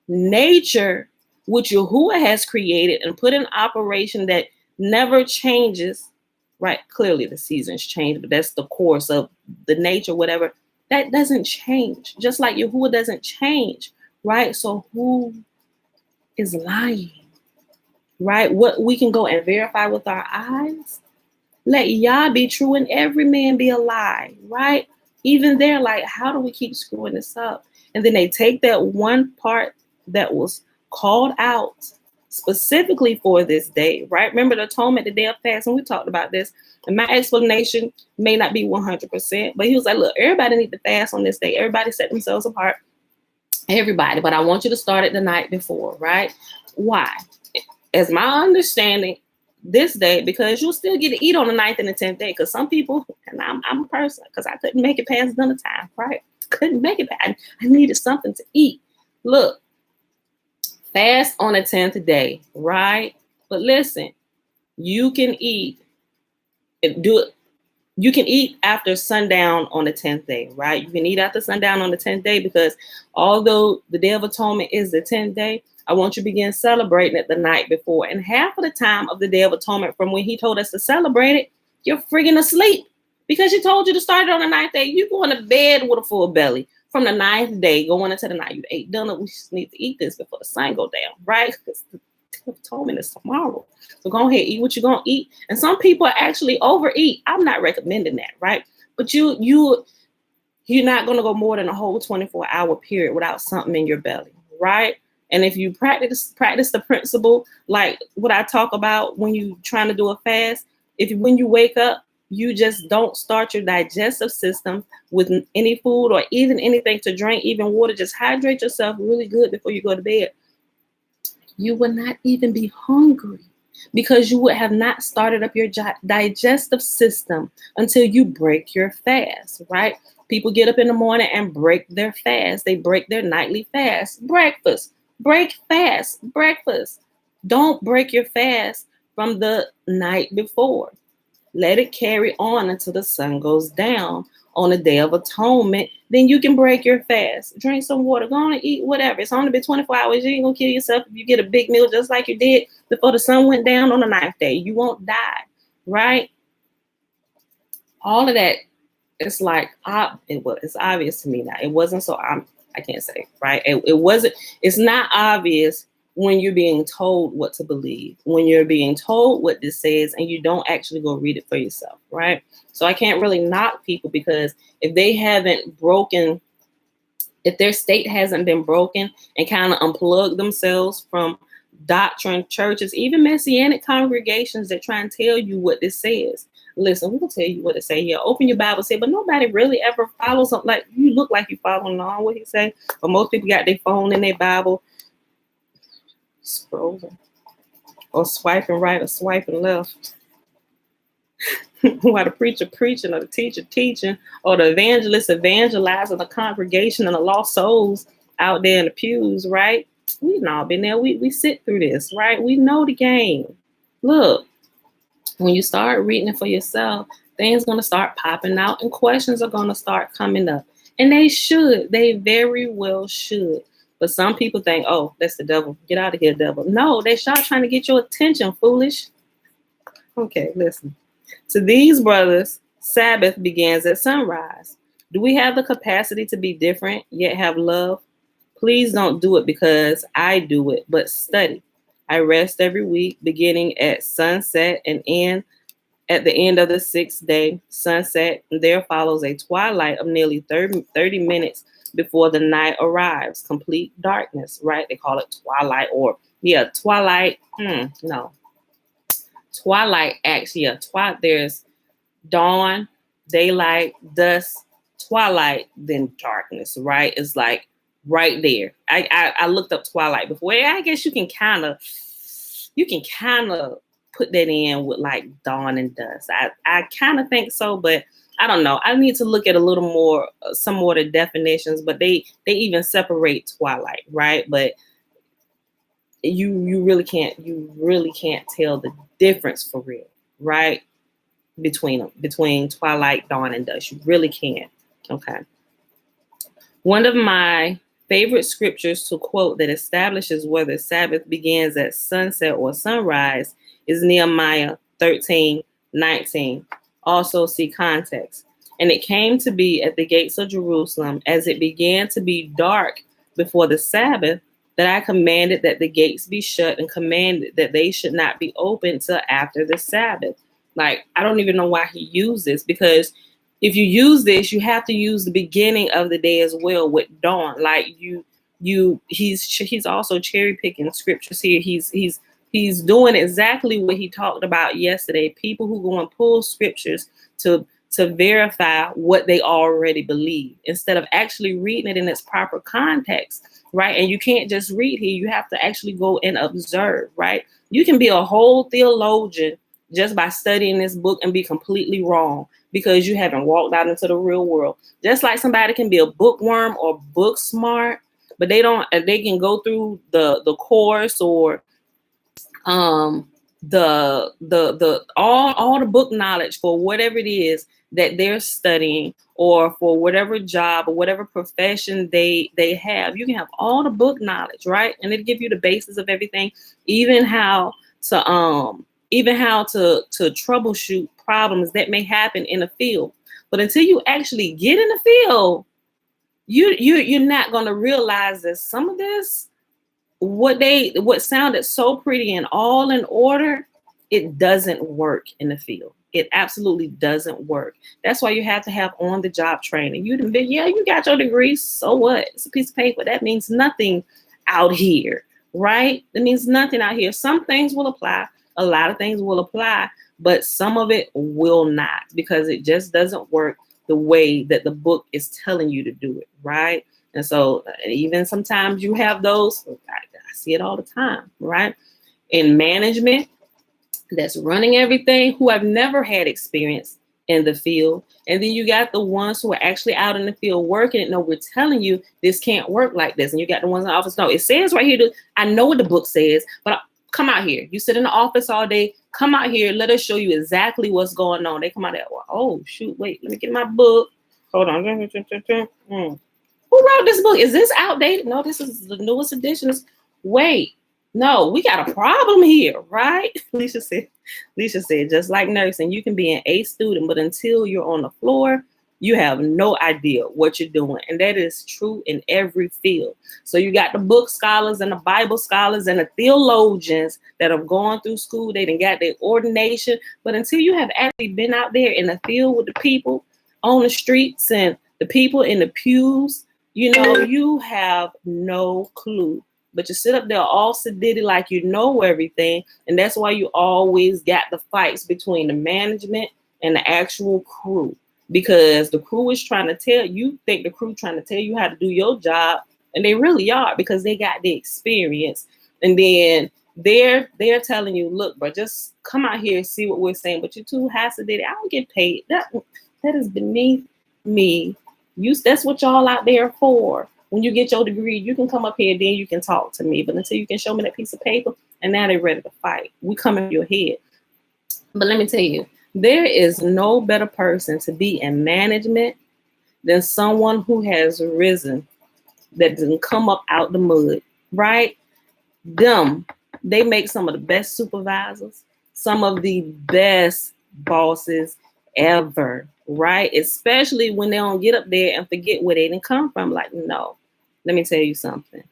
Nature, which Yahuwah has created and put in operation, that never changes, right? Clearly the seasons change, but that's the course of the nature, whatever. That doesn't change, just like Yahuwah doesn't change, right? So who is lying, right? What we can go and verify with our eyes. Let Yah be true and every man be a lie, right? Even they're like, how do we keep screwing this up? And then they take that one part that was called out specifically for this day, right? Remember the atonement, the day of fasting, we talked about this. And my explanation may not be 100%, but he was like, look, everybody need to fast on this day. Everybody set themselves apart. Everybody, but I want you to start it the night before, right? Why? As my understanding, this day, because you'll still get to eat on the 9th and the 10th day. Because some people, and I'm a person, because I couldn't make it past dinner time, right? Couldn't make it past. I needed something to eat. Look, fast on the 10th day, right? But listen, you can eat. You can eat after sundown on the 10th day, right? You can eat after sundown on the 10th day, because although the Day of Atonement is the 10th day, I want you to begin celebrating it the night before. And half of the time of the Day of Atonement, from when he told us to celebrate it, you're friggin' asleep, because he told you to start it on the 9th day. You going to bed with a full belly from the 9th day going into the night. You ate dinner. We just need to eat this before the sun go down, right? Because the Day of Atonement is tomorrow. So go ahead, eat what you're going to eat. And some people actually overeat. I'm not recommending that, right? But you're not going to go more than a whole 24-hour period without something in your belly, right? And if you practice the principle, like what I talk about when you trying to do a fast, when you wake up, you just don't start your digestive system with any food or even anything to drink, even water. Just hydrate yourself really good before you go to bed. You will not even be hungry, because you would have not started up your digestive system until you break your fast, right? People get up in the morning and break their fast. They break their nightly fast. Breakfast. Break fast. Breakfast. Don't break your fast from the night before. Let it carry on until the sun goes down on the Day of Atonement. Then you can break your fast. Drink some water. Go on and eat whatever. It's only been 24 hours. You ain't going to kill yourself if you get a big meal just like you did before the sun went down on the 9th day. You won't die, right? All of that, it's like, it's obvious to me now. It wasn't so, I can't say, right? It's not obvious when you're being told what to believe, when you're being told what this says and you don't actually go read it for yourself, right? So I can't really knock people, because if they haven't broken, if their state hasn't been broken and kind of unplugged themselves from doctrine, churches, even Messianic congregations that try and tell you what this says. Listen, we will tell you what it say here. Open your Bible, say, but nobody really ever follows something. Like, you look like you following along what he say, but most people got their phone in their Bible, scrolling or swiping right or swiping left. while the preacher preaching or the teacher teaching or the evangelist evangelizing the congregation and the lost souls out there in the pews, right? We've all been there. We sit through this, right? We know the game. Look, when you start reading it for yourself, things going to start popping out and questions are going to start coming up. And they should. They very well should. But some people think, oh, that's the devil. Get out of here, devil. No, they start trying to get your attention, foolish. Okay, listen. To these brothers, Sabbath begins at sunrise. Do we have the capacity to be different, yet have love? Please don't do it because I do it, but study. I rest every week, beginning at sunset and end at the end of the sixth day, sunset. And there follows a twilight of nearly 30 minutes before the night arrives. Complete darkness, right? They call it twilight or, twilight. No. Twilight, actually, there's dawn, daylight, dusk, twilight, then darkness, right? It's like right there. I looked up twilight before. I guess you can kind of put that in with like dawn and dusk. I kind of think so, but I don't know. I need to look at a little more, some more of the definitions, but they even separate twilight, right? But you really can't tell the difference for real, right? Between twilight, dawn, and dusk. You really can't. Okay. One of my favorite scriptures to quote that establishes whether Sabbath begins at sunset or sunrise is Nehemiah 13:19. Also see context. And it came to be at the gates of Jerusalem as it began to be dark before the Sabbath that I commanded that the gates be shut and commanded that they should not be opened till after the Sabbath. Like, I don't even know why he used this, because if you use this, you have to use the beginning of the day as well with dawn. Like he's also cherry picking scriptures here. He's doing exactly what he talked about yesterday. People who go and pull scriptures to verify what they already believe instead of actually reading it in its proper context, right? And you can't just read here. You have to actually go and observe, right? You can be a whole theologian just by studying this book and be completely wrong because you haven't walked out into the real world. Just like somebody can be a bookworm or book smart, but they can go through the course or all the book knowledge for whatever it is that they're studying or for whatever job or whatever profession they have. You can have all the book knowledge, right? And it'll give you the basis of everything, even how to troubleshoot problems that may happen in a field. But until you actually get in the field, you're not going to realize that some of this, what sounded so pretty and all in order, it doesn't work in the field. It absolutely doesn't work. That's why you have to have on-the-job training. You got your degree, so what? It's a piece of paper. That means nothing out here, right? It means nothing out here. Some things will apply. A lot of things will apply, but some of it will not, because it just doesn't work the way that the book is telling you to do it, right? And so even sometimes you have those, I see it all the time, right? In management, that's running everything, who have never had experience in the field. And then you got the ones who are actually out in the field working. No, we're telling you this can't work like this. And you got the ones in the office. No, it says right here, I know what the book says, but come out here. You sit in the office all day. Come out here. Let us show you exactly what's going on. They come out there. Well, oh, shoot. Wait, let me get my book. Hold on. Who wrote this book? Is this outdated? No, this is the newest editions. Wait. No, we got a problem here, right? Alicia said, just like nursing, you can be an A student, but until you're on the floor, you have no idea what you're doing. And that is true in every field. So you got the book scholars and the Bible scholars and the theologians that have gone through school. They done got their ordination. But until you have actually been out there in the field with the people on the streets and the people in the pews, you have no clue. But you sit up there all sedity like you know everything. And that's why you always got the fights between the management and the actual crew. Because the crew is trying to tell you, think the crew trying to tell you how to do your job. And they really are, because they got the experience. And then They're telling you, look, bro, just come out here and see what we're saying. But you're too hasty. I don't get paid. That is beneath me. That's what y'all out there for. When you get your degree, you can come up here, then you can talk to me. But until you can show me that piece of paper, and now they're ready to fight. We come in your head. But let me tell you, there is no better person to be in management than someone who has risen, that didn't come up out the mud, right? They make some of the best supervisors, some of the best bosses ever, right? Especially when they don't get up there and forget where they didn't come from. Like, no, let me tell you something.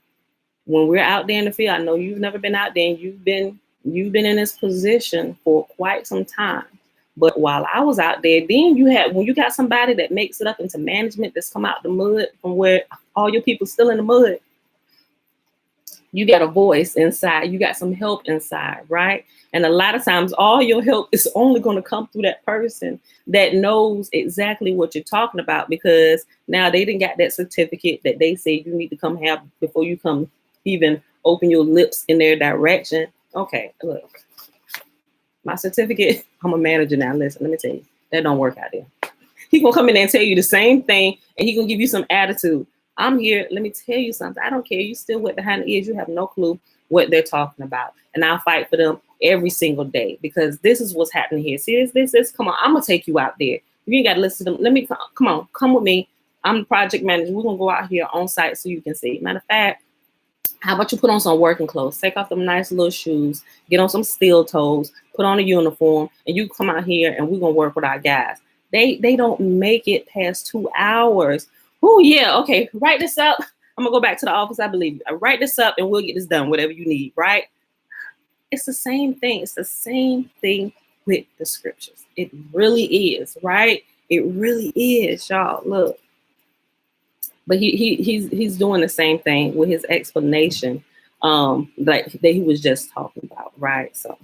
When we're out there in the field, I know you've never been out there and you've been in this position for quite some time. But while I was out there, then when you got somebody that makes it up into management that's come out the mud from where all your people still in the mud, you got a voice inside, you got some help inside, right? And a lot of times all your help is only going to come through that person that knows exactly what you're talking about, because now they didn't got that certificate that they say you need to come have before you come even open your lips in their direction. Okay, look, my certificate, I'm a manager now. Listen, let me tell you, that don't work out there. He gonna come in there and tell you the same thing, and he gonna give you some attitude. I'm here, let me tell you something. I don't care. You still wet behind the ears. You have no clue what they're talking about. And I'll fight for them every single day, because this is what's happening here. See this, come on, I'm gonna take you out there. You ain't gotta listen to them. Let me come with me. I'm the project manager. We're gonna go out here on site so you can see. Matter of fact, how about you put on some working clothes, take off them nice little shoes, get on some steel toes, put on a uniform, and you come out here and we're gonna work with our guys. They don't make it past 2 hours. Oh yeah, okay, write this up. I'm gonna go back to the office, I believe you. Write this up and we'll get this done, whatever you need, right? It's the same thing. It's the same thing with the scriptures. It really is, right? It really is, y'all. Look. But he's doing the same thing with his explanation, like that he was just talking about, right? So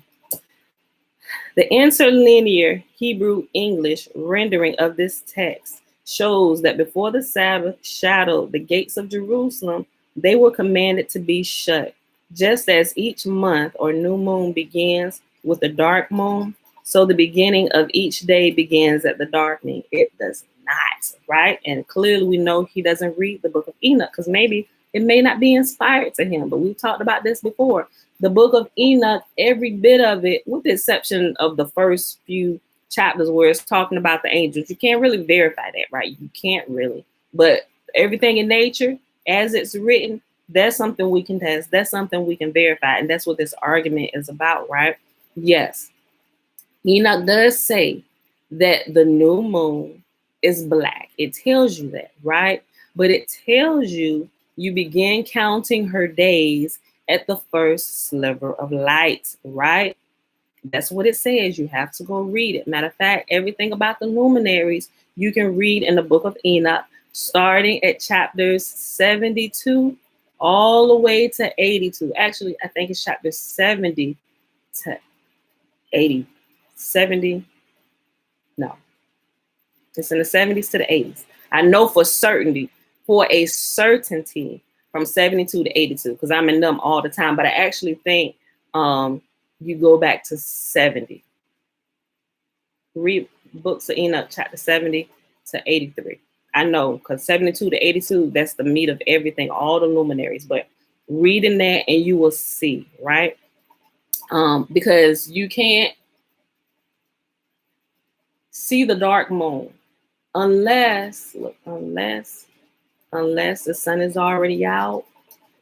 the interlinear Hebrew English rendering of this text shows that before the Sabbath shadowed the gates of Jerusalem, they were commanded to be shut. Just as each month or new moon begins with the dark moon, so the beginning of each day begins at the darkening. It does not, right? And clearly we know he doesn't read the book of Enoch, because maybe it may not be inspired to him, but we've talked about this before. The book of Enoch, every bit of it, with the exception of the first few chapters where it's talking about the angels, you can't really verify that, right? You can't really. But everything in nature, as it's written, that's something we can test. That's something we can verify. And that's what this argument is about, right? Yes. Enoch does say that the new moon is black. It tells you that, right? But it tells you begin counting her days at the first sliver of light, right? That's what it says. You have to go read it. Matter of fact, everything about the luminaries you can read in the book of Enoch, starting at chapters 72 all the way to 82. Actually, I think it's chapter 70 to 80. 70. No, it's in the 70s to the 80s. I know for a certainty from 72 to 82, because I'm in them all the time. But I actually think you go back to 70. Read books of Enoch, chapter 70 to 83. I know, because 72 to 82, that's the meat of everything, all the luminaries. But reading that and you will see, right? Because you can't see the dark moon unless the sun is already out,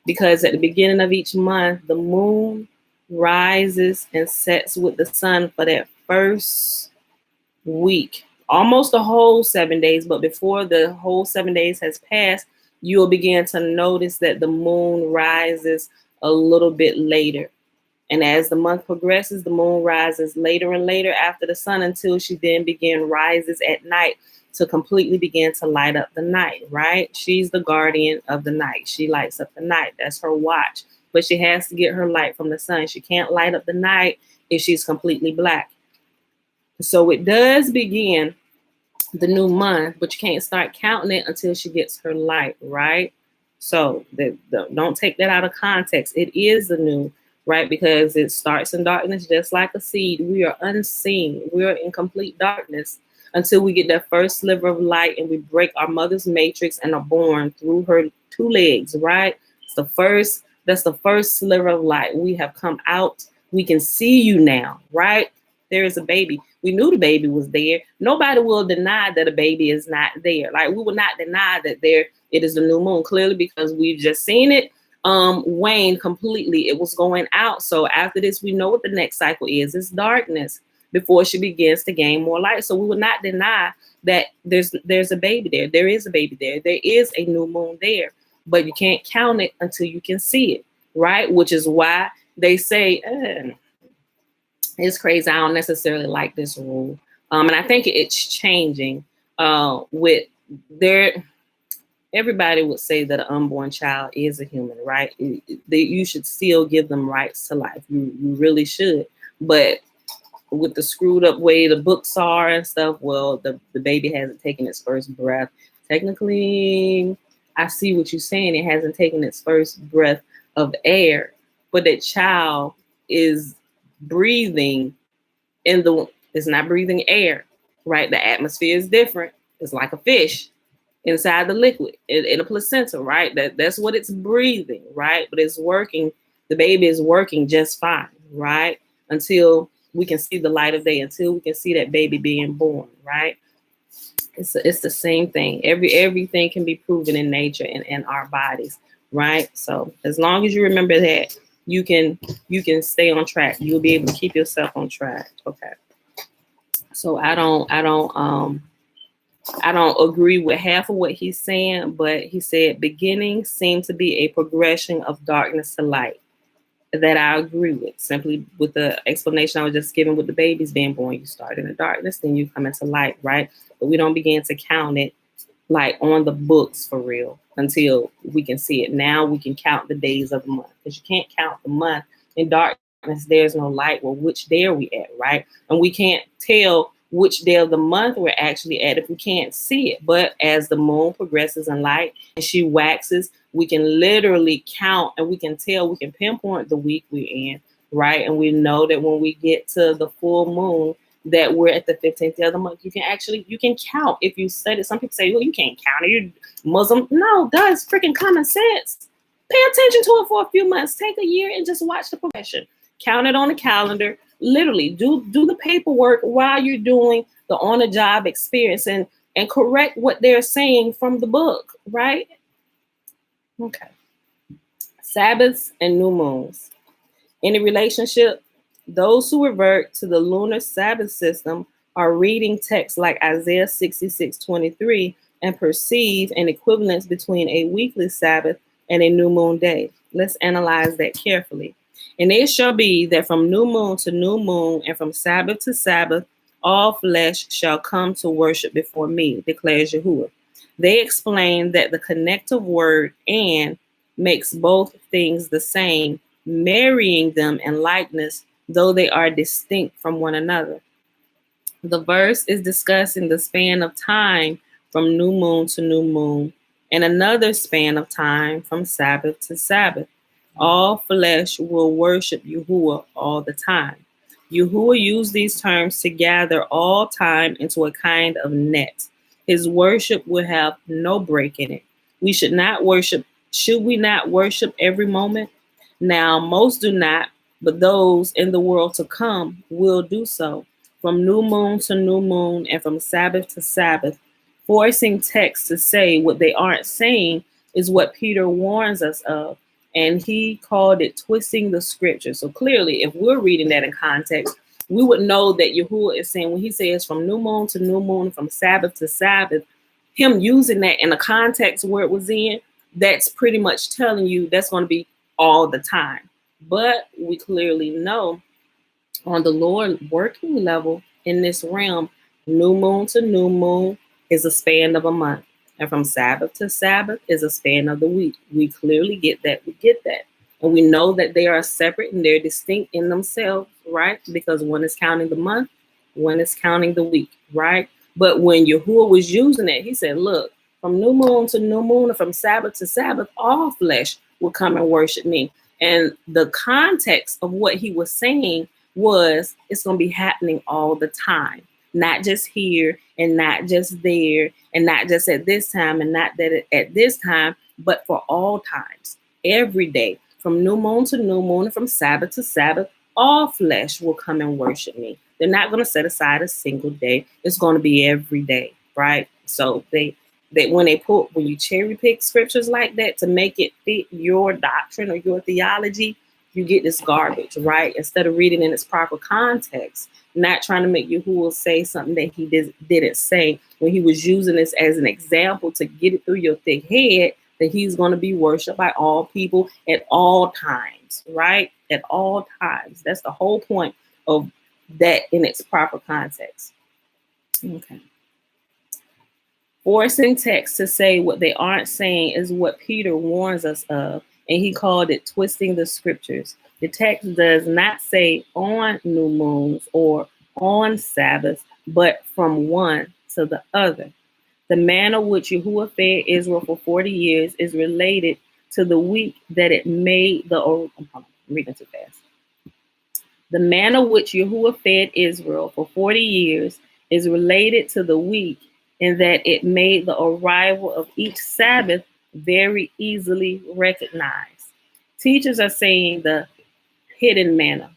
because at the beginning of each month, the moon rises and sets with the sun for that first week, almost the whole 7 days. But before the whole 7 days has passed, you'll begin to notice that the moon rises a little bit later. And as the month progresses, the moon rises later and later after the sun, until she then rises at night to completely begin to light up the night, right? She's the guardian of the night. She lights up the night. That's her watch. But she has to get her light from the sun. She can't light up the night if she's completely black. So it does begin the new month, but you can't start counting it until she gets her light, right? So don't take that out of context. It is the new right? Because it starts in darkness just like a seed. We are unseen. We are in complete darkness until we get that first sliver of light and we break our mother's matrix and are born through her two legs, right? That's the first sliver of light. We have come out. We can see you now, right? There is a baby. We knew the baby was there. Nobody will deny that a baby is not there. Like, we will not deny that it is the new moon, clearly, because we've just seen it wane completely. It was going out. So after this, we know what the next cycle is. It's darkness before she begins to gain more light. So we will not deny that there's a baby there. There is a baby there. There is a new moon there, but you can't count it until you can see it, right? Which is why they say, it's crazy. I don't necessarily like this rule. And I think it's changing with their, everybody would say that an unborn child is a human, right? You should still give them rights to life. You really should. But with the screwed up way the books are and stuff, well, the baby hasn't taken its first breath. Technically, I see what you're saying. It hasn't taken its first breath of air, but that child is breathing it's not breathing air, right? The atmosphere is different. It's like a fish inside the liquid in a placenta, right? That's what it's breathing, right? But it's working. The baby is working just fine, right? Until we can see the light of day, until we can see that baby being born, right? It's the same thing. Everything can be proven in nature and in our bodies, right? So as long as you remember that, you can stay on track. You'll be able to keep yourself on track. Okay. So I don't agree with half of what he's saying, but he said beginnings seem to be a progression of darkness to light. That I agree with, simply with the explanation I was just giving with the babies being born. You start in the darkness, then you come into light, right? But we don't begin to count it like on the books for real until we can see it. Now we can count the days of the month, because you can't count the month in darkness. There's no light. Well, which day are we at, right? And we can't tell which day of the month we're actually at if we can't see it. But as the moon progresses in light and she waxes, we can literally count and we can tell, we can pinpoint the week we're in, right? And we know that when we get to the full moon, that we're at the 15th day of the month. You can count if you study. Some people say, well, you can't count it, you're Muslim. No, that's freaking common sense. Pay attention to it for a few months. Take a year and just watch the progression. Count it on the calendar. Literally do the paperwork while you're doing the on-the-job experience and correct what they're saying from the book, right? Okay. Sabbaths and new moons. In a relationship, those who revert to the lunar Sabbath system are reading texts like Isaiah 66:23 and perceive an equivalence between a weekly Sabbath and a new moon day. Let's analyze that carefully. And it shall be that from new moon to new moon and from Sabbath to Sabbath, all flesh shall come to worship before me, declares Yahuwah. They explain that the connective word and makes both things the same, marrying them in likeness, though they are distinct from one another. The verse is discussing the span of time from new moon to new moon, and another span of time from Sabbath to Sabbath. All flesh will worship Yahuwah all the time. Yahuwah used these terms to gather all time into a kind of net. His worship will have no break in it. Should we not worship every moment? Now, most do not, but those in the world to come will do so. From new moon to new moon and from Sabbath to Sabbath, forcing texts to say what they aren't saying is what Peter warns us of. And he called it twisting the scripture. So clearly, if we're reading that in context, we would know that Yahuwah is saying, when he says from new moon to new moon, from Sabbath to Sabbath, him using that in the context where it was in, that's pretty much telling you that's going to be all the time. But we clearly know on the Lord working level in this realm, new moon to new moon is a span of a month. And from Sabbath to Sabbath is a span of the week. We clearly get that. We get that. And we know that they are separate and they're distinct in themselves, right? Because one is counting the month, one is counting the week, right? But when Yahuwah was using it, he said, look, from new moon to new moon, and from Sabbath to Sabbath, all flesh will come and worship me. And the context of what he was saying was it's going to be happening all the time, not just here and not just there and not just at this time and not that at this time, but for all times, every day, from new moon to new moon, and from Sabbath to Sabbath, all flesh will come and worship me. They're not going to set aside a single day. It's going to be every day, right? So when you cherry pick scriptures like that to make it fit your doctrine or your theology, you get this garbage, right? Instead of reading in its proper context, not trying to make Yahuwah say something that he didn't say when he was using this as an example to get it through your thick head that he's going to be worshipped by all people at all times, right? At all times. That's the whole point of that in its proper context. Okay. Forcing text to say what they aren't saying is what Peter warns us of, and he called it twisting the scriptures. The text does not say on new moons or on Sabbaths, but from one to the other. The manna which Yahuwah fed Israel for 40 years is related to the week that it made the... I'm reading too fast. The manna which Yahuwah fed Israel for 40 years is related to the week in that it made the arrival of each Sabbath very easily recognized. Teachers are saying the hidden manna.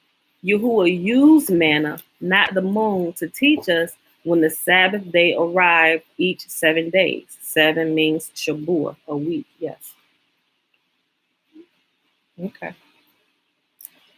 Yahuwah used manna, not the moon, to teach us when the Sabbath day arrived each 7 days. 7 means Shabuah, a week, yes. Okay.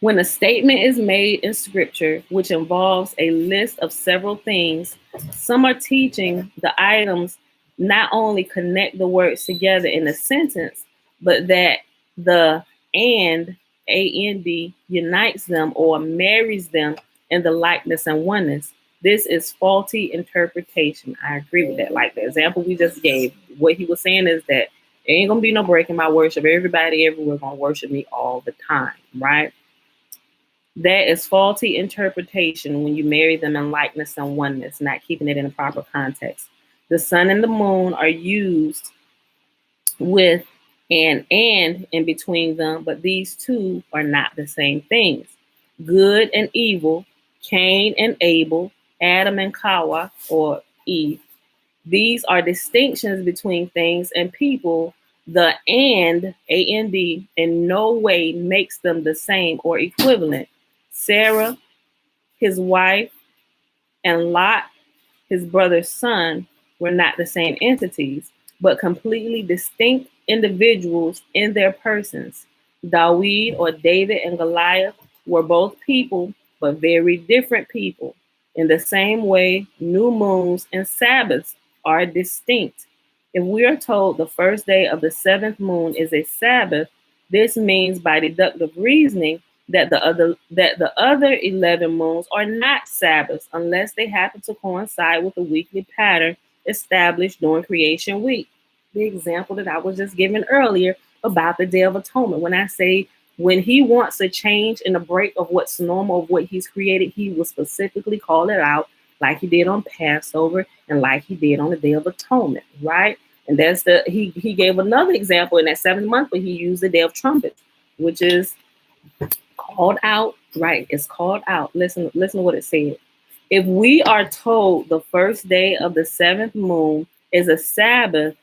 When a statement is made in scripture, which involves a list of several things, some are teaching the items not only connect the words together in a sentence, but that the and, A-N-D, unites them or marries them in the likeness and oneness. This is faulty interpretation. I agree with that. Like the example we just gave, what he was saying is that there ain't going to be no break in my worship. Everybody everywhere going to worship me all the time, right? That is faulty interpretation when you marry them in likeness and oneness, not keeping it in a proper context. The sun and the moon are used with and in between them, but these two are not the same things. Good and evil, Cain and Abel, Adam and Kawa or Eve. These are distinctions between things and people. The and, A-N-D, in no way makes them the same or equivalent. Sarah, his wife, and Lot, his brother's son, were not the same entities, but completely distinct individuals in their persons. David or David and Goliath were both people, but very different people. In the same way, new moons and Sabbaths are distinct. If we are told the first day of the 7th moon is a Sabbath, this means by deductive reasoning that the other 11 moons are not Sabbaths unless they happen to coincide with a weekly pattern established during creation week. The example that I was just giving earlier about the Day of Atonement. When I say when he wants a change and a break of what's normal, of what he's created, he will specifically call it out like he did on Passover and like he did on the Day of Atonement, right? And that's he gave another example in that 7th month where he used the Day of Trumpets, which is called out, right? It's called out. Listen to what it said. If we are told the first day of the 7th moon is a Sabbath,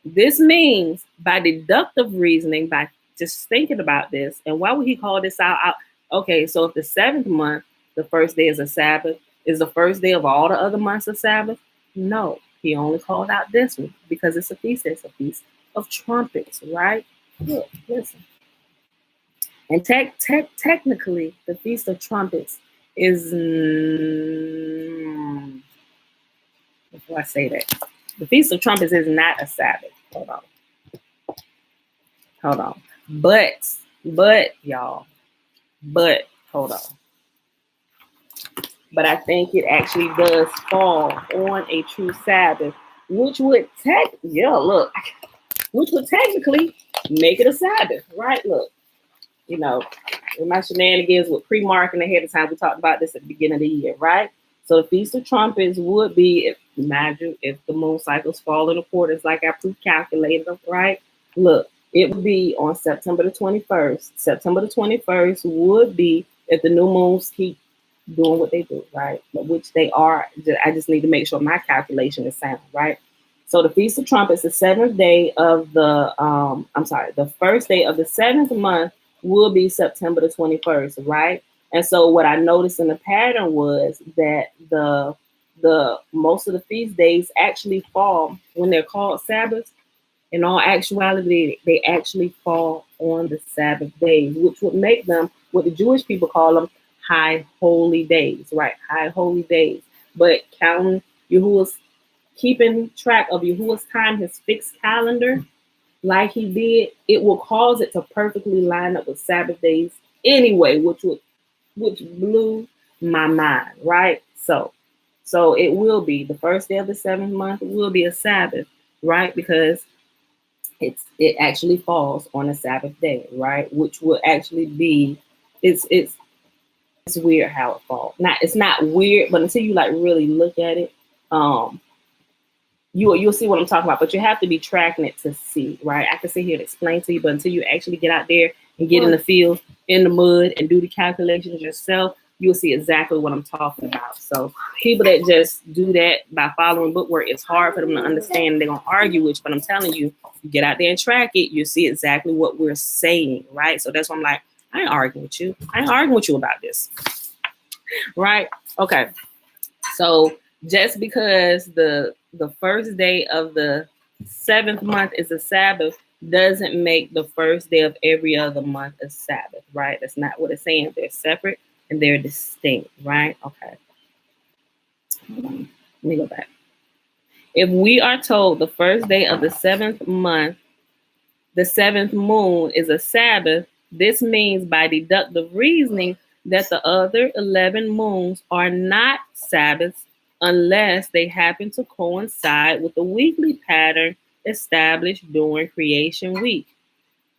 this means by deductive reasoning, by just thinking about this, and why would he call this out? Okay, so if the 7th month, the first day is a Sabbath, is the first day of all the other months a Sabbath? No, he only called out this one because it's a feast. It's a feast of trumpets, right? Look, listen. And technically, the Feast of Trumpets is, before I say that, the Feast of Trumpets is not a Sabbath. Hold on. But, y'all, hold on. But I think it actually does fall on a true Sabbath, which would technically make it a Sabbath, right? Look. You know, with my shenanigans with pre-marking ahead of time, we talked about this at the beginning of the year, right? So the Feast of Trumpets would be, imagine if the moon cycles fall in accordance like our proof calculator, right? Look, It would be on September the 21st. September the 21st would be if the new moons keep doing what they do, right? Which they are. I just need to make sure my calculation is sound, right? So the Feast of Trumpets, the seventh day of the first day of the seventh month will be September the 21st, right? And so what I noticed in the pattern was that the most of the feast days actually fall when they're called Sabbaths. In all actuality, they actually fall on the Sabbath days, which would make them what the Jewish people call them high holy days, right? High holy days. But counting Yahuwah's, keeping track of Yahuwah's time, his fixed calendar, like he did, it will cause it to perfectly line up with Sabbath days anyway, which blew my mind, right? So it will be the first day of the seventh month will be a Sabbath, right? Because it actually falls on a Sabbath day, right? Which will actually be it's weird how it falls. It's not weird, but until you like really look at it, you'll see what I'm talking about. But you have to be tracking it to see, right? I can sit here and explain to you, but until you actually get out there and get in the field, in the mud, and do the calculations yourself, you'll see exactly what I'm talking about. So people that just do that by following bookwork, it's hard for them to understand. They're gonna argue with you, but I'm telling you, you get out there and track it, you see exactly what we're saying, right? So that's why I'm like, I ain't arguing with you. I ain't arguing with you about this, right? Okay. So just because the first day of the seventh month is a Sabbath doesn't make the first day of every other month a Sabbath, right? That's not what it's saying. They're separate and they're distinct, right? Okay. Hold on. Let me go back. If we are told the first day of the seventh month, the seventh moon is a Sabbath, this means by deductive reasoning that the other 11 moons are not Sabbaths unless they happen to coincide with the weekly pattern established during creation week.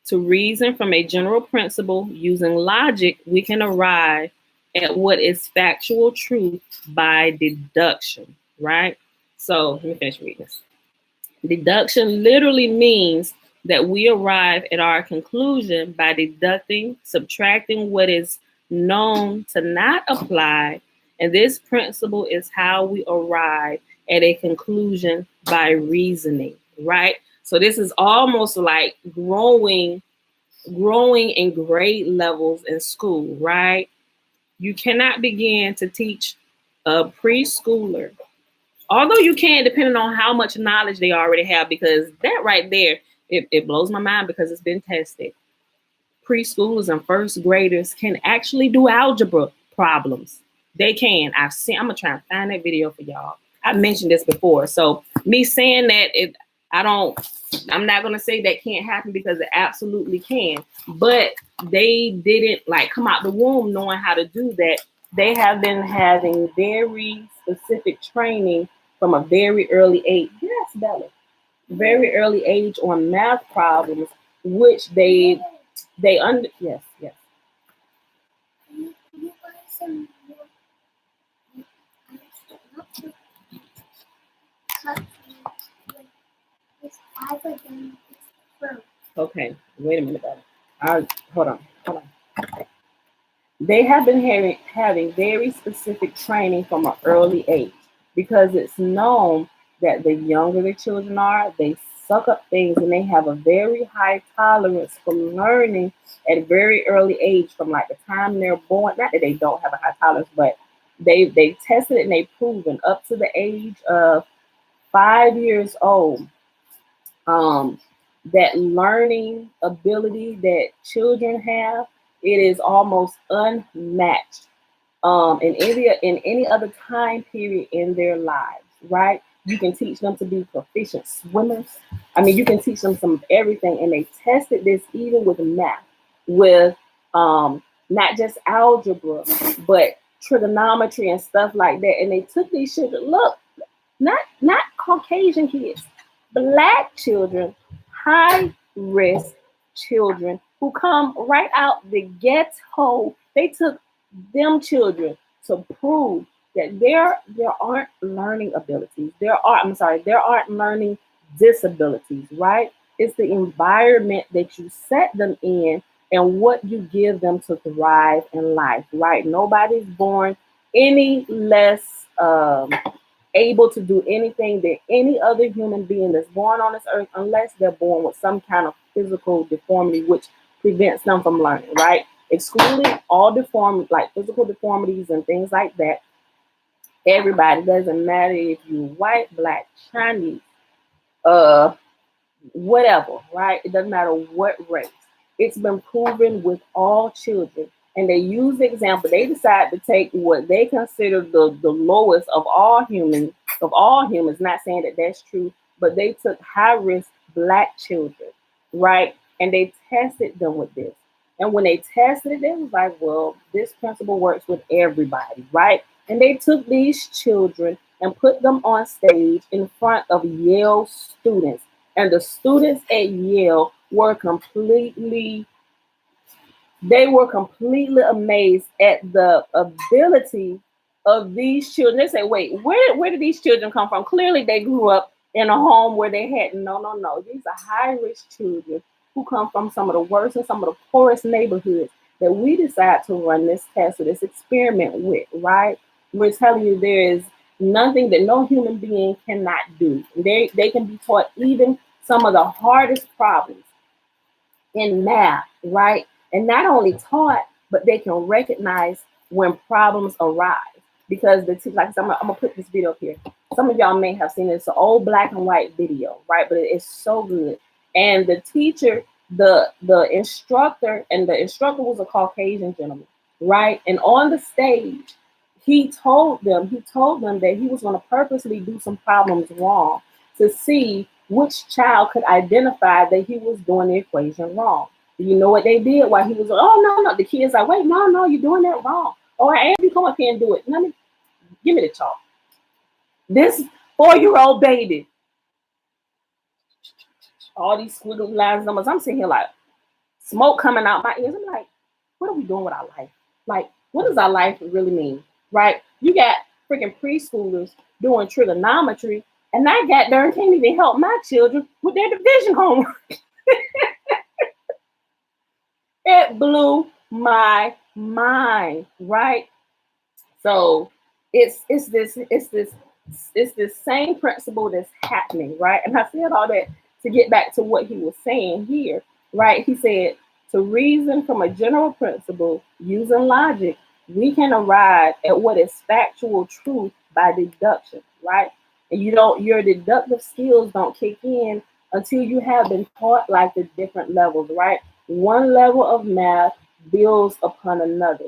To reason from a general principle using logic, we can arrive at what is factual truth by deduction, right? So let me finish reading this. Deduction literally means that we arrive at our conclusion by deducting, subtracting what is known to not apply, and this principle is how we arrive at a conclusion by reasoning, right? So this is almost like growing in grade levels in school, right? You cannot begin to teach a preschooler, although you can, depending on how much knowledge they already have, because that right there, it blows my mind because it's been tested. Preschoolers and first graders can actually do algebra problems. They can. I'm gonna try and find that video for y'all. I mentioned this before. So me saying that I'm not gonna say that can't happen because it absolutely can. But they didn't like come out the womb knowing how to do that. They have been having very specific training from a very early age. Yes, Bella. Very early age on math problems, which yes. Okay, wait a minute, Bella. Hold on. They have been having very specific training from an early age because it's known that the younger the children are, they suck up things and they have a very high tolerance for learning at a very early age from like the time they're born. Not that they don't have a high tolerance, but they've tested it and they've proven up to the age of 5 years old that learning ability that children have, it is almost unmatched in any other time period in their lives, right? You can teach them to be proficient swimmers. I mean, you can teach them some of everything, and they tested this even with math, with not just algebra, but trigonometry and stuff like that. And they took these children, look, not Caucasian kids, Black children, high risk children who come right out the ghetto. They took them children to prove that there aren't learning abilities. There aren't learning disabilities, right? It's the environment that you set them in and what you give them to thrive in life, right? Nobody's born any less able to do anything than any other human being that's born on this earth, unless they're born with some kind of physical deformity, which prevents them from learning, right? Excluding all deform like physical deformities and things like that. Everybody, doesn't matter if you're white, black, Chinese, uh, whatever, right? It doesn't matter what race. It's been proven with all children. And they use the example. They decide to take what they consider the lowest of all humans, not saying that that's true, but they took high risk black children, right? And they tested them with this. And when they tested it, they was like, well, this principle works with everybody, right? And they took these children and put them on stage in front of Yale students, and the students at Yale were completely amazed at the ability of these children. They say, wait, where did these children come from? Clearly they grew up in a home where they had no. These are high risk children who come from some of the worst and some of the poorest neighborhoods that we decide to run this test or this experiment with, right? We're telling you there is nothing that no human being cannot do. They can be taught even some of the hardest problems in math, right? And not only taught, but they can recognize when problems arise. Because like I said, I'm gonna put this video up here. Some of y'all may have seen it. It's an old black and white video, right? But it's so good. And the teacher, the instructor, and the instructor was a Caucasian gentleman, right? And on the stage, he told them that he was going to purposely do some problems wrong to see which child could identify that he was doing the equation wrong. Do you know what they did while he was, oh, no. The kids like, wait, no, you're doing that wrong. Or Andy, come up here and do it. Give me the chalk. This 4-year-old baby, all these squiggly lines, numbers, I'm sitting here like, smoke coming out my ears. I'm like, what are we doing with our life? Like, what does our life really mean, right? You got freaking preschoolers doing trigonometry, and I got darn can't even help my children with their division homework. It blew my mind, right? So it's this same principle that's happening, right? And I said all that to get back to what he was saying here, right? He said, to reason from a general principle using logic, we can arrive at what is factual truth by deduction, right? And your deductive skills don't kick in until you have been taught like the different levels, right? One level of math builds upon another.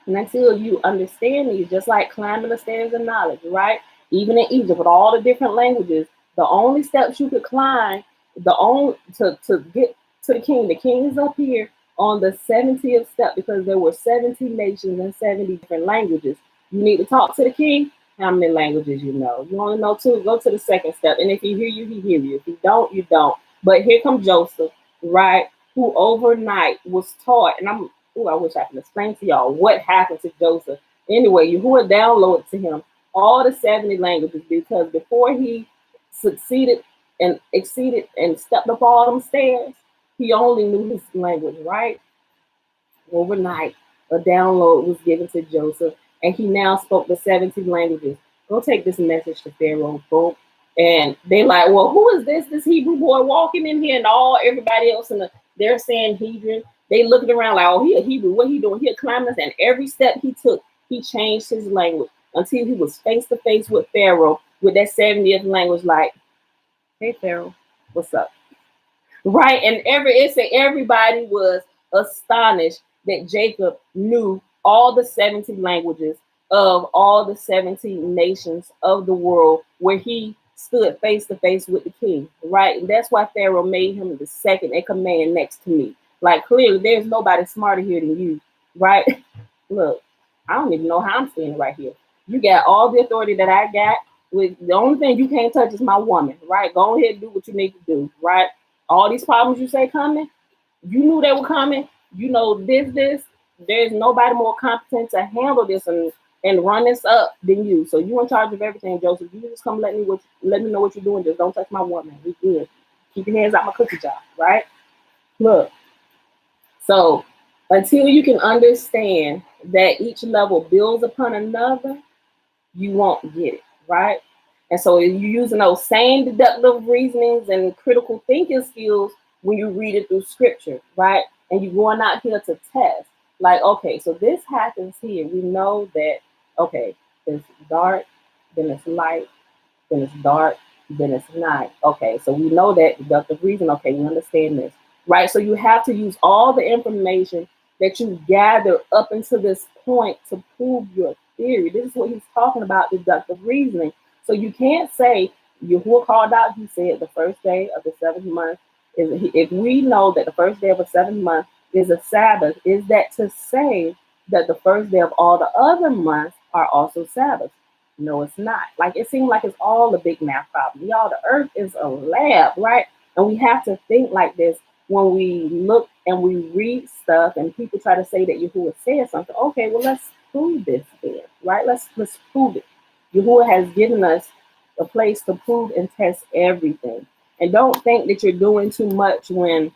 And until you understand these, just like climbing the stairs of knowledge, right? Even in Egypt, with all the different languages, the only steps you could climb, to get to the king is up here on the 70th step, because there were 70 nations and 70 different languages. You need to talk to the king. How many languages you know? You only know 2. Go to the second step, and if he hear you, he hear you. If he don't, you don't. But here comes Joseph, right? Who overnight was taught, and I wish I could explain to y'all what happened to Joseph. Anyway, you would download to him all the 70 languages, because before he succeeded and exceeded and stepped up all them stairs, he only knew his language, right? Overnight, a download was given to Joseph, and he now spoke the 70 languages. Go take this message to Pharaoh, boom. And they like, well, who is this Hebrew boy walking in here? And everybody else they're saying Hebrew. They looking around like, oh, he a Hebrew. What he doing? He a climbing. And every step he took, he changed his language until he was face to face with Pharaoh with that 70th language. Like, hey Pharaoh, what's up? Right? And everybody was astonished that Jacob knew all the 70 languages of all the 70 nations of the world, where he stood face to face with the king, right? And that's why Pharaoh made him the second in command next to me. Like, clearly, there's nobody smarter here than you, right? Look, I don't even know how I'm standing right here. You got all the authority that I got. With the only thing you can't touch is my woman, right? Go ahead and do what you need to do, right? All these problems you say coming, you knew they were coming. You know this. There's nobody more competent to handle this and run this up than you. So you in charge of everything, Joseph. You just come let me know what you're doing. Just don't touch my woman. We good. Keep your hands out my cookie jar, right? Look, so until you can understand that each level builds upon another, you won't get it, right? And so you're using those same deductive reasonings and critical thinking skills when you read it through scripture, right? And you're going out here to test. Like, okay, so this happens here. We know that, okay, it's dark, then it's light, then it's dark, then it's night. Okay, so we know that deductive reason. Okay, we understand this, right? So you have to use all the information that you gather up until this point to prove your theory. This is what he's talking about, deductive reasoning. So you can't say Yahuwah called out, he said the first day of the seventh month is, if we know that the first day of a seventh month is a Sabbath, is that to say that the first day of all the other months are also Sabbaths? No, it's not. Like, it seems like it's all a big math problem. Y'all, the earth is a lab, right? And we have to think like this when we look and we read stuff and people try to say that Yahuwah said something. Okay, well, let's prove this then, right? Let's prove it. Yahuwah has given us a place to prove and test everything. And don't think that you're doing too much when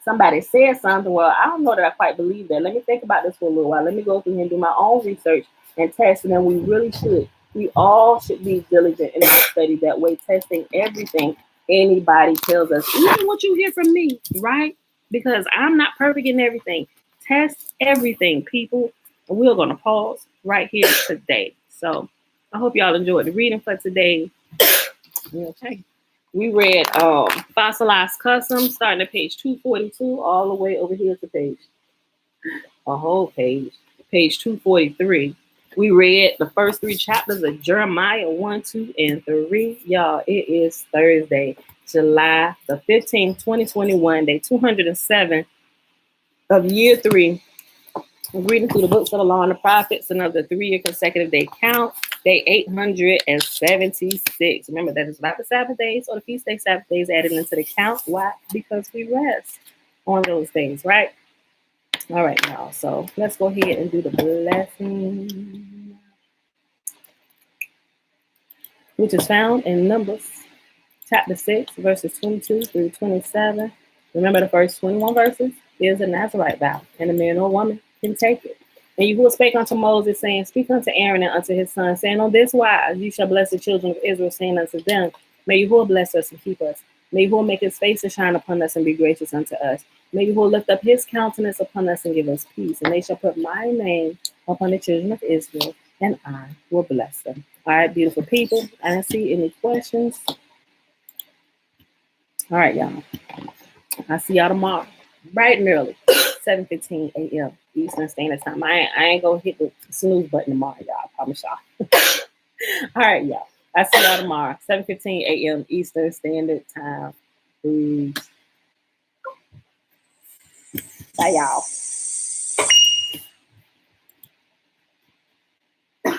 somebody says something. Well, I don't know that I quite believe that. Let me think about this for a little while. Let me go through here and do my own research and test. And then we really should. We all should be diligent in our study that way, testing everything anybody tells us, even what you hear from me, right? Because I'm not perfect in everything. Test everything, people. And we're going to pause right here today. So I hope y'all enjoyed the reading for today. Okay. We read Fossilized Customs, starting at page 242, all the way over here to a whole page 243. We read the first 3 chapters of Jeremiah 1, 2, and 3. Y'all, it is Thursday, July the 15th, 2021, day 207 of year 3. I'm reading through the books of the law and the prophets and of the 3-year consecutive day count, day 876. Remember that it's not the Sabbath days or the feast day Sabbath days added into the count. Why? Because we rest on those days, right? All right, y'all. So let's go ahead and do the blessing, which is found in Numbers chapter 6, verses 22 through 27. Remember, the first 21 verses is a Nazarite vow, and a man or woman can take it. And Yahuwah spake unto Moses, saying, Speak unto Aaron and unto his son, saying, On this wise you shall bless the children of Israel, saying unto them, May Yahuwah bless us and keep us. May Yahuwah make his face to shine upon us and be gracious unto us. May Yahuwah lift up his countenance upon us and give us peace. And they shall put my name upon the children of Israel, and I will bless them. All right, beautiful people. I don't see any questions. All right, y'all. I'll see y'all tomorrow, bright and early, 7:15 a.m. Eastern Standard Time. I ain't gonna hit the snooze button tomorrow, y'all. I promise y'all. All right, y'all. I'll see y'all tomorrow, 7:15 a.m. Eastern Standard Time. Peace. Bye, y'all.